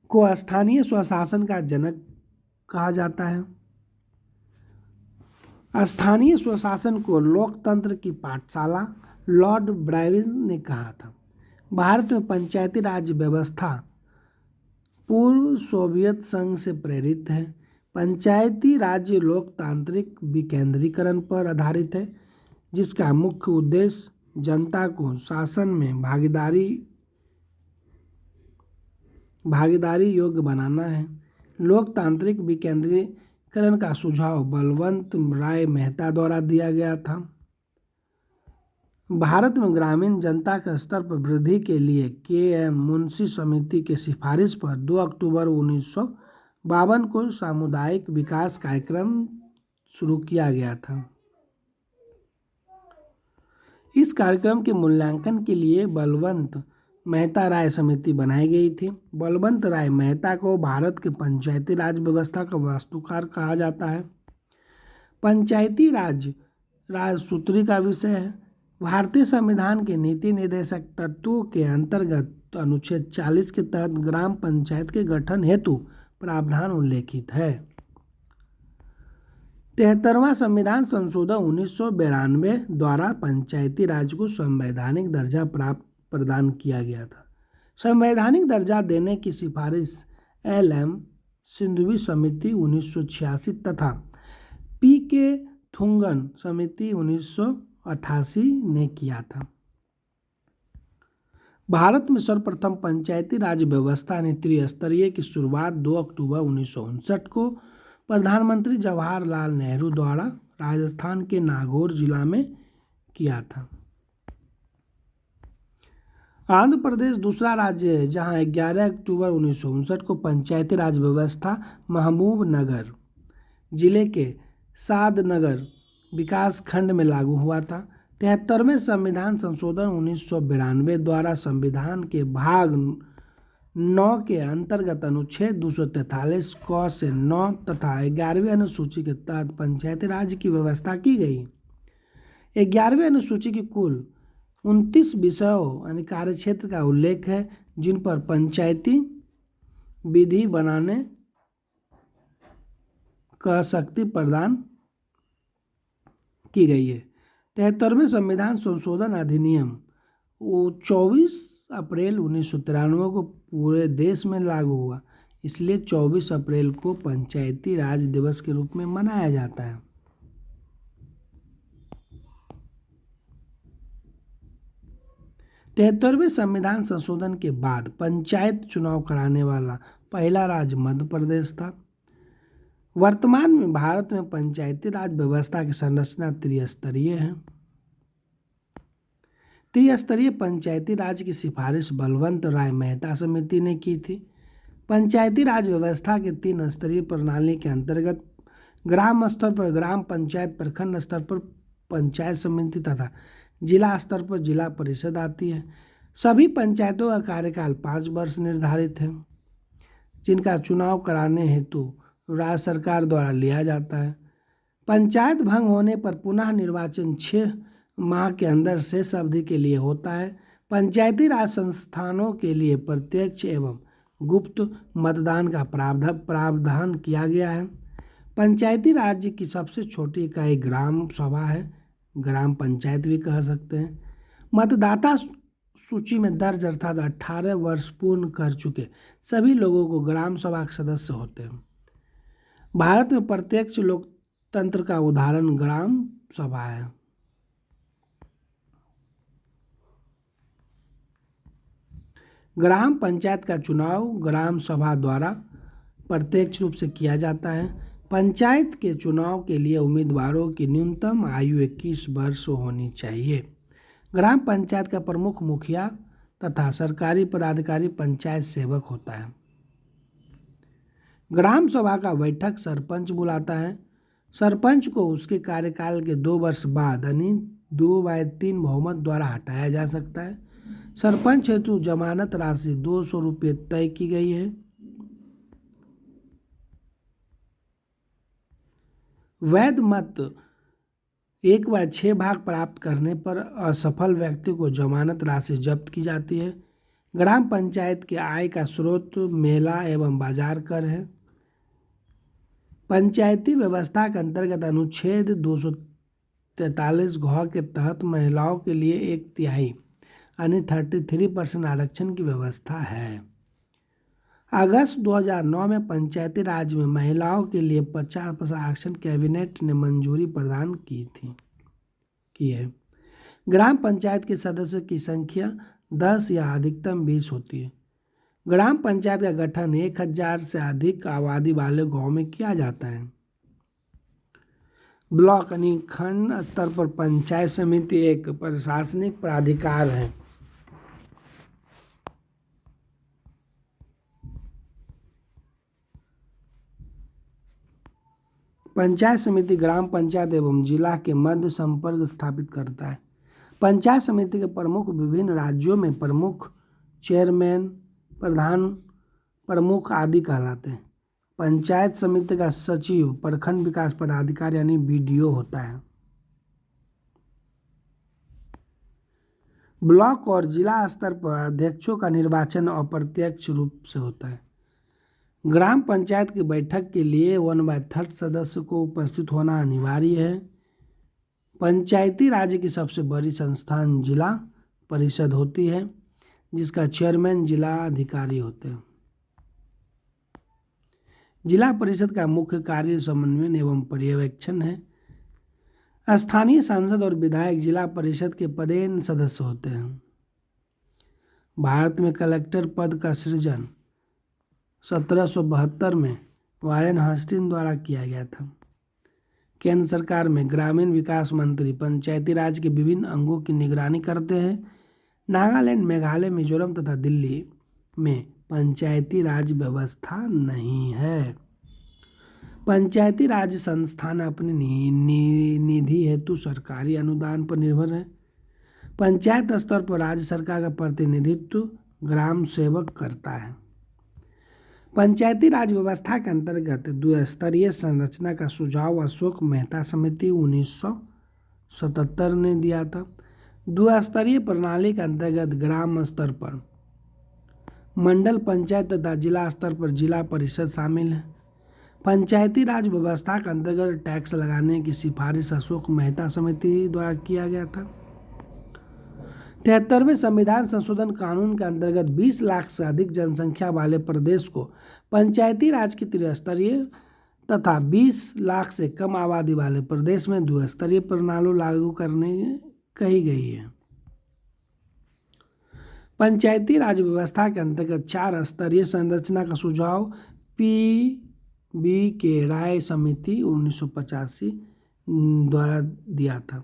को स्थानीय स्वशासन का जनक कहा जाता है। स्थानीय स्वशासन को लोकतंत्र की पाठशाला लॉर्ड ब्रायन ने कहा था। भारत में पंचायती राज व्यवस्था पूर्व सोवियत संघ से प्रेरित है। पंचायती राज लोकतांत्रिक विकेंद्रीकरण पर आधारित है, जिसका मुख्य उद्देश्य जनता को शासन में भागीदारी योग्य बनाना है। लोकतांत्रिक विकेंद्रीकरण का सुझाव बलवंत राय मेहता द्वारा दिया गया था। भारत में ग्रामीण जनता के स्तर पर वृद्धि के लिए के.एम. मुंशी समिति की सिफारिश पर 2 अक्टूबर 1952 को सामुदायिक विकास कार्यक्रम शुरू किया गया था। इस कार्यक्रम के मूल्यांकन के लिए बलवंत मेहता राय समिति बनाई गई थी। बलवंत राय मेहता को भारत के पंचायती राज व्यवस्था का वास्तुकार कहा जाता है। पंचायती राज राजसूत्री का विषय है। भारतीय संविधान के नीति निर्देशक तत्वों के अंतर्गत अनुच्छेद 40 के तहत ग्राम पंचायत के गठन हेतु प्रावधान उल्लेखित है। 73वां संविधान संशोधन 1992 द्वारा पंचायती राज को संवैधानिक दर्जा प्रदान किया गया था। संवैधानिक दर्जा देने की सिफारिश एल.एम. सिंघवी समिति 1986 तथा पी.के. थुंगन समिति 1988 ने किया था। भारत में सर्वप्रथम पंचायती राज व्यवस्था त्रिस्तरीय की शुरुआत 2 अक्टूबर 1959 को प्रधानमंत्री जवाहरलाल नेहरू द्वारा राजस्थान के नागौर जिला में किया था। आंध्र प्रदेश दूसरा राज्य है जहां 11 अक्टूबर 1959 को पंचायती राज व्यवस्था महबूबनगर जिले के सादनगर विकास खंड में लागू हुआ था। 73वें संविधान संशोधन 1992 द्वारा संविधान के भाग 9 के अंतर्गत अनुच्छेद 243 क से 9 तथा 11वीं अनुसूची के तहत पंचायती राज की व्यवस्था की गई। 11वीं अनुसूची की कुल 29 विषयों यानी कार्यक्षेत्र का उल्लेख है, जिन पर पंचायती विधि बनाने का शक्ति प्रदान की गई है। 73वें संविधान संशोधन अधिनियम वो 24 अप्रैल 1993 को पूरे देश में लागू हुआ, इसलिए 24 अप्रैल को पंचायती राज दिवस के रूप में मनाया जाता है। तिहत्तरवें संविधान संशोधन के बाद पंचायत चुनाव कराने वाला पहला राज्य मध्य प्रदेश था। वर्तमान में भारत में पंचायती राज व्यवस्था की संरचना त्रिस्तरीय है। त्रिस्तरीय पंचायती राज की सिफारिश बलवंत राय मेहता समिति ने की थी। पंचायती राज व्यवस्था के 3 स्तरीय प्रणाली के अंतर्गत ग्राम स्तर पर ग्राम पंचायत, प्रखंड स्तर पर पंचायत समिति तथा जिला स्तर पर जिला परिषद आती है। सभी पंचायतों का कार्यकाल 5 वर्ष निर्धारित है, जिनका चुनाव कराने हेतु राज्य सरकार द्वारा लिया जाता है। पंचायत भंग होने पर पुनः निर्वाचन 6 माह के अंदर शेष अवधि के लिए होता है। पंचायती राज संस्थानों के लिए प्रत्यक्ष एवं गुप्त मतदान का प्रावधान किया गया है। पंचायती राज्य की सबसे छोटी इकाई ग्राम सभा है, ग्राम पंचायत भी कह सकते हैं। मतदाता सूची में दर्ज अर्थात 18 वर्ष पूर्ण कर चुके सभी लोगों को ग्राम सभा के सदस्य होते हैं। भारत में प्रत्यक्ष लोकतंत्र का उदाहरण ग्राम सभा है। ग्राम पंचायत का चुनाव ग्राम सभा द्वारा प्रत्यक्ष रूप से किया जाता है। पंचायत के चुनाव के लिए उम्मीदवारों की न्यूनतम आयु 21 वर्ष होनी चाहिए। ग्राम पंचायत का प्रमुख मुखिया तथा सरकारी पदाधिकारी पंचायत सेवक होता है। ग्राम सभा का बैठक सरपंच बुलाता है। सरपंच को उसके कार्यकाल के 2 वर्ष बाद यानी 2/3 बहुमत द्वारा हटाया जा सकता है। सरपंच हेतु जमानत राशि 200 रुपये तय की गई है। वैध मत 1/6 भाग प्राप्त करने पर असफल व्यक्ति को जमानत राशि जब्त की जाती है। ग्राम पंचायत के आय का स्रोत मेला एवं बाजार कर है। पंचायती व्यवस्था के अंतर्गत अनुच्छेद 243 घ के तहत महिलाओं के लिए 1/3 यानी 33% आरक्षण की व्यवस्था है। अगस्त 2009 में पंचायती राज में महिलाओं के लिए 50% आरक्षण कैबिनेट ने मंजूरी प्रदान की है। ग्राम पंचायत के सदस्य की संख्या 10 या अधिकतम 20 होती है। ग्राम पंचायत का गठन 1000 से अधिक आबादी वाले गांव में किया जाता है। ब्लॉक यानी खंड स्तर पर पंचायत समिति एक प्रशासनिक प्राधिकार है। पंचायत समिति ग्राम पंचायत एवं जिला के मध्य संपर्क स्थापित करता है। पंचायत समिति के प्रमुख विभिन्न राज्यों में प्रमुख, चेयरमैन, प्रधान प्रमुख आदि कहलाते हैं। पंचायत समिति का सचिव प्रखंड विकास पदाधिकारी यानी BDO होता है। ब्लॉक और जिला स्तर पर अध्यक्षों का निर्वाचन अप्रत्यक्ष रूप से होता है। ग्राम पंचायत की बैठक के लिए 1/3 सदस्य को उपस्थित होना अनिवार्य है। पंचायती राज्य की सबसे बड़ी संस्थान जिला परिषद होती है, जिसका चेयरमैन जिला अधिकारी होते हैं। जिला परिषद का मुख्य कार्य समन्वय एवं पर्यवेक्षण है। स्थानीय सांसद और विधायक जिला परिषद के पदेन सदस्य होते हैं। भारत में कलेक्टर पद का सृजन 1772 में वारेन हास्टिंग द्वारा किया गया था। केंद्र सरकार में ग्रामीण विकास मंत्री पंचायती राज के विभिन्न अंगों की निगरानी करते हैं। नागालैंड, मेघालय, मिजोरम तथा दिल्ली में पंचायती राज व्यवस्था नहीं है। पंचायती राज संस्थान अपनी निधि हेतु सरकारी अनुदान पर निर्भर है। पंचायत स्तर पर राज्य सरकार का प्रतिनिधित्व ग्राम सेवक करता है। पंचायती राज व्यवस्था के अंतर्गत द्विस्तरीय संरचना का सुझाव अशोक मेहता समिति 1977 ने दिया था। द्विस्तरीय प्रणाली के अंतर्गत ग्राम स्तर पर मंडल पंचायत तथा जिला स्तर पर जिला परिषद शामिल है। पंचायती राज व्यवस्था के अंतर्गत टैक्स लगाने की सिफारिश अशोक मेहता समिति द्वारा किया गया था। 73वें संविधान संशोधन कानून के अंतर्गत 20 लाख से अधिक जनसंख्या वाले प्रदेश को पंचायती राज की त्रिस्तरीय तथा 20 लाख से कम आबादी वाले प्रदेश में द्विस्तरीय प्रणाली लागू करने कही गई है। पंचायती राज व्यवस्था के अंतर्गत 4 स्तरीय संरचना का सुझाव पी.बी. के राय समिति 1985 द्वारा दिया था।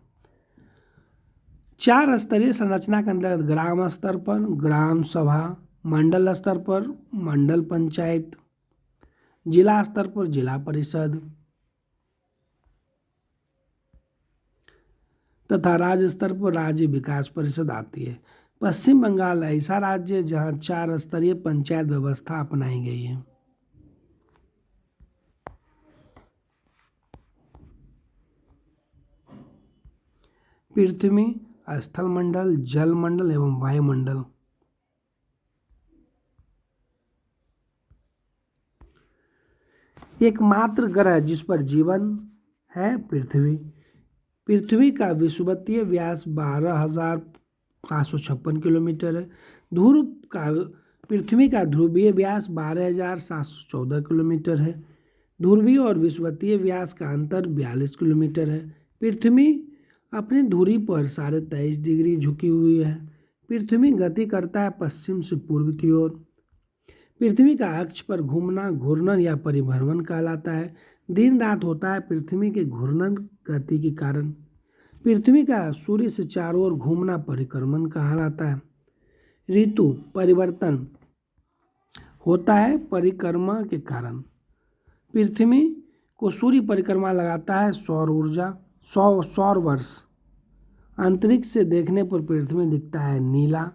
4 स्तरीय संरचना के अंतर्गत ग्राम स्तर पर ग्राम सभा, मंडल स्तर पर मंडल पंचायत, जिला स्तर पर जिला परिषद तथा राज्य स्तर पर राज्य विकास परिषद आती है। पश्चिम बंगाल ऐसा राज्य है जहां 4 स्तरीय पंचायत व्यवस्था अपनाई गई है। पृथ्वी, स्थल मंडल, जल मंडल एवं वायुमंडल। एकमात्र ग्रह जिस पर जीवन है पृथ्वी। पृथ्वी का विषुवतीय व्यास 12,756 किलोमीटर है। पृथ्वी का ध्रुवीय व्यास 12,714 किलोमीटर है। ध्रुवीय और विषुवतीय व्यास का अंतर 42 किलोमीटर है। पृथ्वी अपनी धुरी पर 23.5 डिग्री झुकी हुई है। पृथ्वी गति करता है पश्चिम से पूर्व की ओर। पृथ्वी का अक्ष पर घूमना घूर्णन या परिभ्रमण कहलाता है। दिन रात होता है पृथ्वी के घूर्णन गति के कारण। पृथ्वी का सूर्य से चारों ओर घूमना परिक्रमण कहलाता है। ऋतु परिवर्तन होता है परिक्रमा के कारण। पृथ्वी को सूर्य परिक्रमा लगाता है सौर वर्ष। अंतरिक्ष से देखने पर पृथ्वी दिखता है नीला।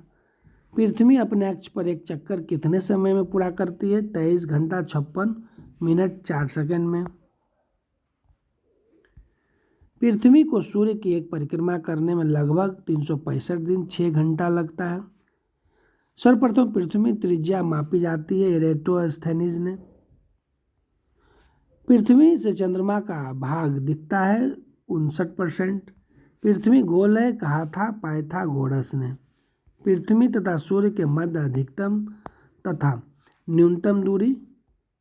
पृथ्वी अपने अक्ष पर एक चक्कर कितने समय में पूरा करती है? 23 घंटा 56 मिनट 4 सेकंड में। पृथ्वी को सूर्य की एक परिक्रमा करने में लगभग 365 दिन 6 घंटा लगता है। सर्वप्रथम पृथ्वी त्रिज्या मापी जाती है एरेटोस्थेनीज ने। पृथ्वी से चंद्रमा का भाग दिखता है 59%। पृथ्वी गोल है कहा था पाइथागोरस ने। पृथ्वी तथा सूर्य के मध्य अधिकतम तथा न्यूनतम दूरी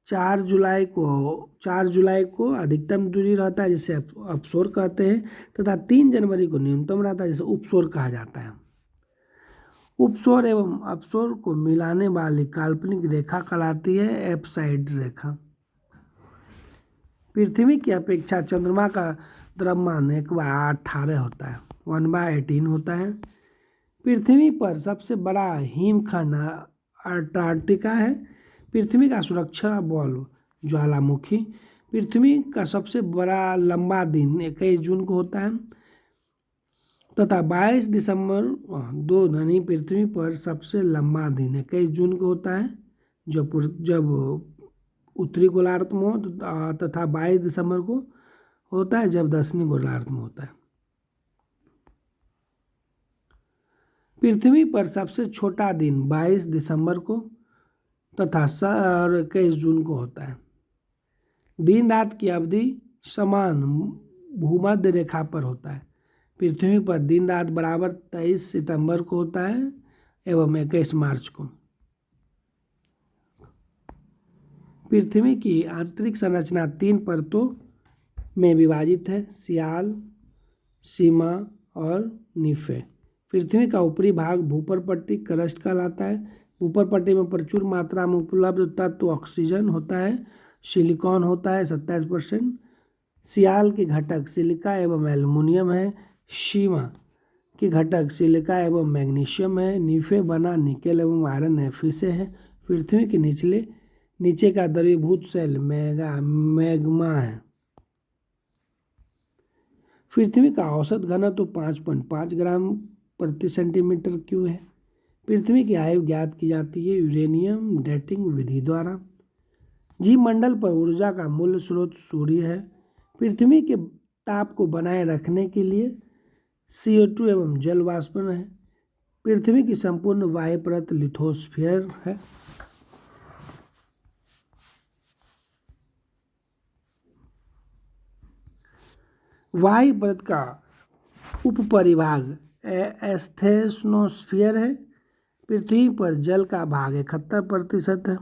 4 जुलाई को अधिकतम दूरी रहता है जिसे अपसोर कहते हैं तथा 3 जनवरी को न्यूनतम रहता है जिसे उपसोर कहा जाता है। उपसोर एवं अपसोर को मिलाने वाली काल्पनिक रेखा कहलाती है एप्साइड रेखा। पृथ्वी की अपेक्षा चंद्रमा का द्रव्यमान 1/18 होता है 1/18 होता है। पृथ्वी पर सबसे बड़ा हिमखंड अंटार्कटिका है। पृथ्वी का सुरक्षा बल ज्वालामुखी। पृथ्वी का सबसे बड़ा लंबा दिन 21 जून को होता है तथा 22 दिसंबर पृथ्वी पर सबसे लंबा दिन 21 जून को होता है जब उत्तरी गोलार्ध में हो तथा 22 दिसंबर को होता है जब दक्षिणी गोलार्ध में होता है। पृथ्वी पर सबसे छोटा दिन 22 दिसंबर को तथा 21 जून को होता है। दिन रात की अवधि समान भूमध्य रेखा पर होता है। पृथ्वी पर दिन रात बराबर 23 सितंबर को होता है एवं 21 मार्च को। पृथ्वी की आंतरिक संरचना 3 परतों में विभाजित है सियाल, सीमा और निफे। पृथ्वी का ऊपरी भाग भूपर पट्टी क्रस्ट कहलाता है। ऊपर पट्टी में प्रचुर मात्रा में उपलब्ध तत्व ऑक्सीजन होता है। सिलिकॉन होता है 27%। सियाल के घटक सिलिका एवं एल्युमिनियम है। सीमा के घटक सिलिका एवं मैग्नीशियम है। निफे बना निकेल एवं आयरन Fe से है। पृथ्वी के नीचे का द्रवीभूत सेल मैग्मा है। पृथ्वी का औसत घनत्व 5.5 ग्राम प्रति सेंटीमीटर क्यूब है। पृथ्वी की आयु ज्ञात की जाती है यूरेनियम डेटिंग विधि द्वारा। जीवमंडल पर ऊर्जा का मूल स्रोत सूर्य है। पृथ्वी के ताप को बनाए रखने के लिए CO2 एवं जल वाष्पन है। पृथ्वी की संपूर्ण वायु परत लिथोस्फीयर है। वायु परत का उपपरिभाग एस्थेनोस्फीयर है। पृथ्वी पर जल का भाग 71% है,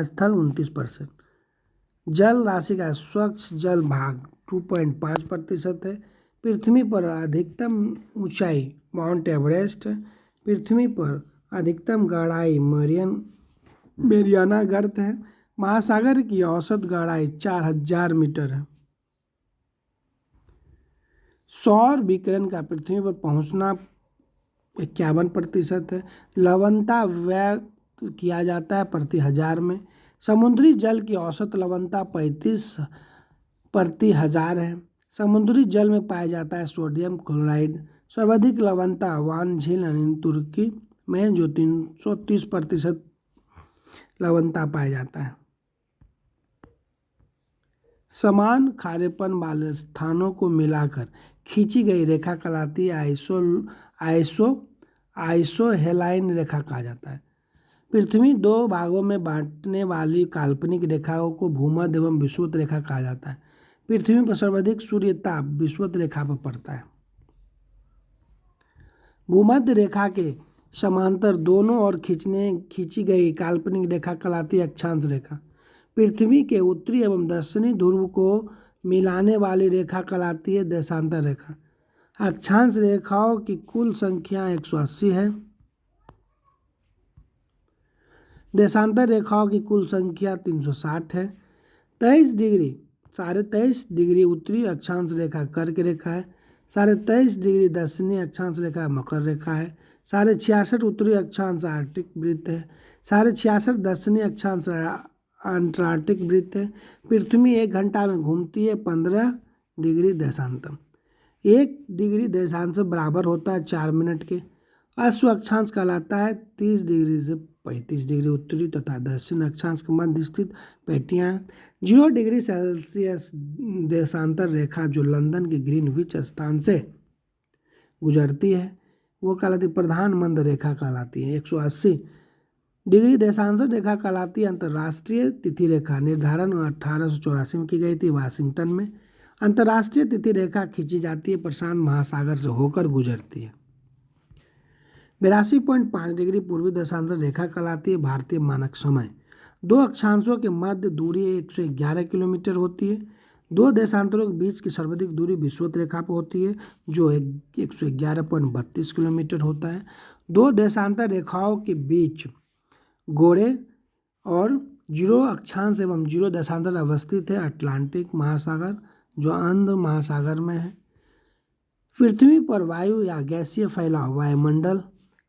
स्थल 29%। जल राशि का स्वच्छ जल भाग 2.5% है। पृथ्वी पर अधिकतम ऊंचाई माउंट एवरेस्ट है। पृथ्वी पर अधिकतम गहराई मेरियाना गर्त है। महासागर की औसत गहराई 4000 मीटर है। सौर विकिरण का पृथ्वी पर पहुंचना 51% है। लवणता व्यक्त किया जाता है प्रति हजार में। समुद्री जल की औसत लवणता 35 प्रति हजार है। समुद्री जल में पाया जाता है सोडियम क्लोराइड। सर्वाधिक लवणता वान झील तुर्की में जो 330% लवणता पाया जाता है। समान खारेपन वाले स्थानों को मिलाकर खींची गई रेखा कहलाती है आइसोहेलाइन रेखा कहा जाता है। पृथ्वी दो भागों में बांटने वाली काल्पनिक रेखाओं को भूमध्य एवं विषुवत रेखा कहा जाता है। पृथ्वी पर सर्वाधिक सूर्य ताप विषुवत रेखा पर पड़ता है। भूमध्य रेखा के समांतर दोनों ओर खींची गई काल्पनिक रेखा कहलाती है अक्षांश रेखा। पृथ्वी के उत्तरी एवं दक्षिणी ध्रुव को मिलाने वाली रेखा कहलाती है देशांतर रेखा। अक्षांश रेखाओं की कुल संख्या 180 है। देशांतर रेखाओं की कुल संख्या 360 है। 23.23 डिग्री उत्तरी अक्षांश रेखा कर्क रेखा है। 23.5 डिग्री दक्षिणी अक्षांश रेखा मकर रेखा है। 66.5 उत्तरी अक्षांश आर्कटिक वृत्त है। 66.5 दक्षिणी अक्षांश अंटार्कटिक वृत्त है। पृथ्वी 1 घंटा में घूमती है 15 डिग्री देशांतर। 1 डिग्री देशांतर बराबर होता है 4 मिनट के। अश्व अक्षांश कहलाता है 30 डिग्री से 35 डिग्री उत्तरी तथा दक्षिण अक्षांश के मध्य स्थित पेटियां। 0 डिग्री सेल्सियस देशांतर रेखा जो लंदन के ग्रीनविच स्थान से गुजरती है वो कहलाती प्रधान मंद रेखा कहलाती है। 180 डिग्री देशांतर रेखा कहलाती है अंतर्राष्ट्रीय तिथि रेखा। निर्धारण 1884 में की गई थी वाशिंगटन में। अंतर्राष्ट्रीय तिथि रेखा खींची जाती है प्रशांत महासागर से होकर गुजरती है। 82.5 डिग्री पूर्वी देशांतर रेखा कहलाती है भारतीय मानक समय। दो अक्षांशों के मध्य दूरी 111 किलोमीटर होती है। दो देशांतरों के बीच की सर्वाधिक दूरी विषुवत रेखा पर होती है जो 111.32 किलोमीटर होता है। दो देशांतर रेखाओं के बीच गोरे और 0 अक्षांश एवं 0 देशांतर अवस्थित है अटलांटिक महासागर जो अंध महासागर में है। पृथ्वी पर वायु या गैसीय फैलाव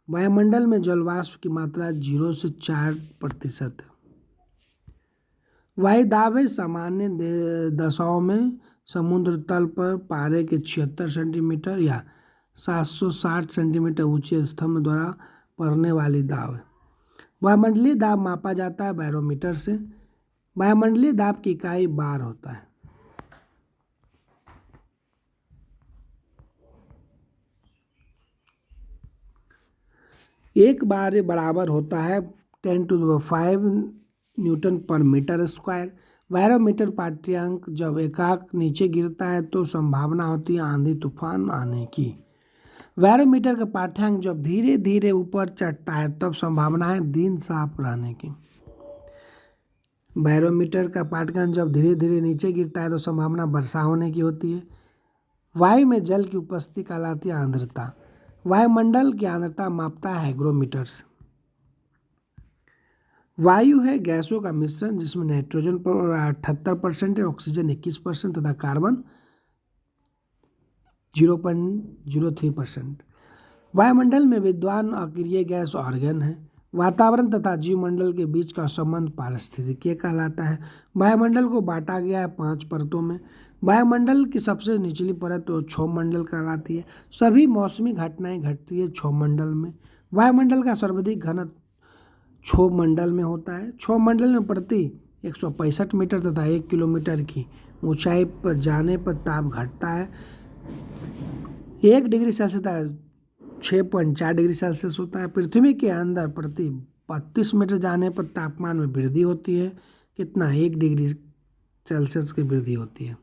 वायुमंडल में जलवाष्प की मात्रा 0 से 4% है। वायुदाब सामान्य दशाओं में समुद्र तल पर पारे के 76 सेंटीमीटर या 760 सेंटीमीटर ऊंचे स्तंभ द्वारा पड़ने वाली दाब है। वायुमंडलीय दाब मापा जाता है बैरोमीटर से। वायुमंडलीय दाब की इकाई बार होता है। एक बार बराबर होता है 10⁵ न्यूटन पर मीटर स्क्वायर। बैरोमीटर पाठ्यांक जब एकाक नीचे गिरता है तो संभावना होती है आंधी तूफान आने की। बैरोमीटर का पाठ्यांक जब धीरे धीरे ऊपर चढ़ता है तब संभावना है दिन साफ रहने की। बैरोमीटर का पाठ्यांक जब धीरे धीरे नीचे गिरता है तो संभावना वर्षा होने की होती है। वायु में जल की उपस्थिति कहलाती है आर्द्रता। वायुमंडल की आर्द्रता मापता है हाइग्रोमीटर से। वायु है गैसों का मिश्रण जिसमें नाइट्रोजन 78% है, ऑक्सीजन 21% तथा कार्बन 0.03%। वायुमंडल में विद्वान अक्रिय गैस ऑर्गन है। वातावरण तथा जीवमंडल के बीच का संबंध पारिस्थितिकीय कहलाता है। वायुमंडल को बांटा गया है 5 परतों में। वायुमंडल की सबसे निचली परत तो क्षोभमंडल कहलाती है। सभी मौसमी घटनाएं घटती है क्षोभमंडल में। वायुमंडल का सर्वाधिक घनत्व क्षोभमंडल में होता है। क्षोभमंडल में प्रति 165 मीटर तथा 1 किलोमीटर की ऊंचाई पर जाने पर ताप घटता है। 1 डिग्री सेल्सियस 6.4 डिग्री सेल्सियस होता है। पृथ्वी के अंदर प्रति 32 मीटर जाने पर तापमान में वृद्धि होती है। कितना 1 डिग्री सेल्सियस की वृद्धि होती है।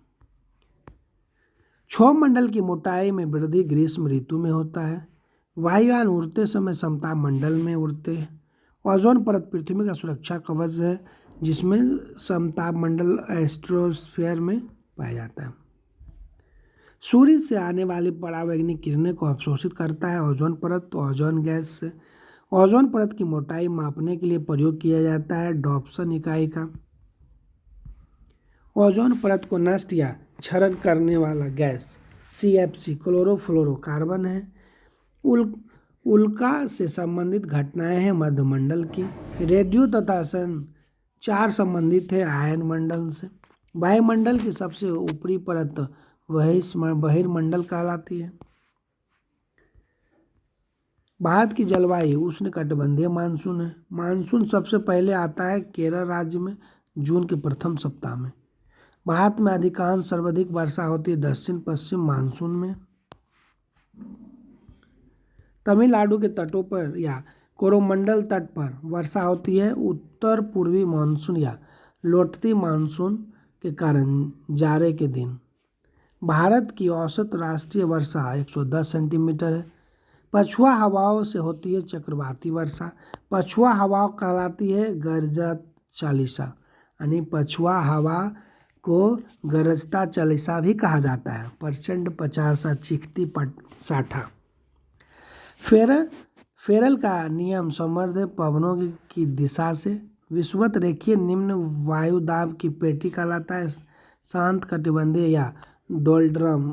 क्षोभमंडल की मोटाई में वृद्धि ग्रीष्म ऋतु में होता है। वायुयान उड़ते समय समताप मंडल में उड़ते हैं। ओजोन परत पृथ्वी का सुरक्षा कवच है, जिसमें समताप मंडल एस्ट्रोस्फीयर में पाया जाता है। सूर्य से आने वाली परावैंगनिक किरणें को अवशोषित करता है ओजोन परत ओजोन गैस से। ओजोन परत की मोटाई मापने के लिए प्रयोग किया जाता है डॉप्सन इकाई का। ओजोन परत को नष्ट या क्षरण करने वाला गैस CFC क्लोरोफ्लोरोकार्बन है। उल्का से संबंधित घटनाएं हैं मध्यमंडल की। रेडियो तथा संचार संबंधित है आयन मंडल से। वायुमंडल की सबसे ऊपरी परत बहिर्मंडल कहलाती है। भारत की जलवायु उष्णकटिबंधीय मानसून है। मानसून सबसे पहले आता है केरल राज्य में जून के प्रथम सप्ताह में। भारत में अधिकांश सर्वाधिक वर्षा होती है दक्षिण पश्चिम मानसून में। तमिलनाडु के तटों पर या कोरोमंडल तट पर वर्षा होती है उत्तर पूर्वी मानसून या लौटती मानसून के कारण जाड़े के दिन। भारत की औसत राष्ट्रीय वर्षा 110 सेंटीमीटर है। पछुआ हवाओं से होती है चक्रवाती वर्षा। पछुआ हवा कहलाती है गर्जता चालीसा, यानी पछुआ हवा को गरजता चालीसा भी कहा जाता है। प्रचंड 50 चिखती साठा। फेरल का नियम समृद्ध पवनों की दिशा से विषुवत रेखीय निम्न वायुदाब की पेटी कहलाता है। शांत कटिबंधीय या डोल्ड्रम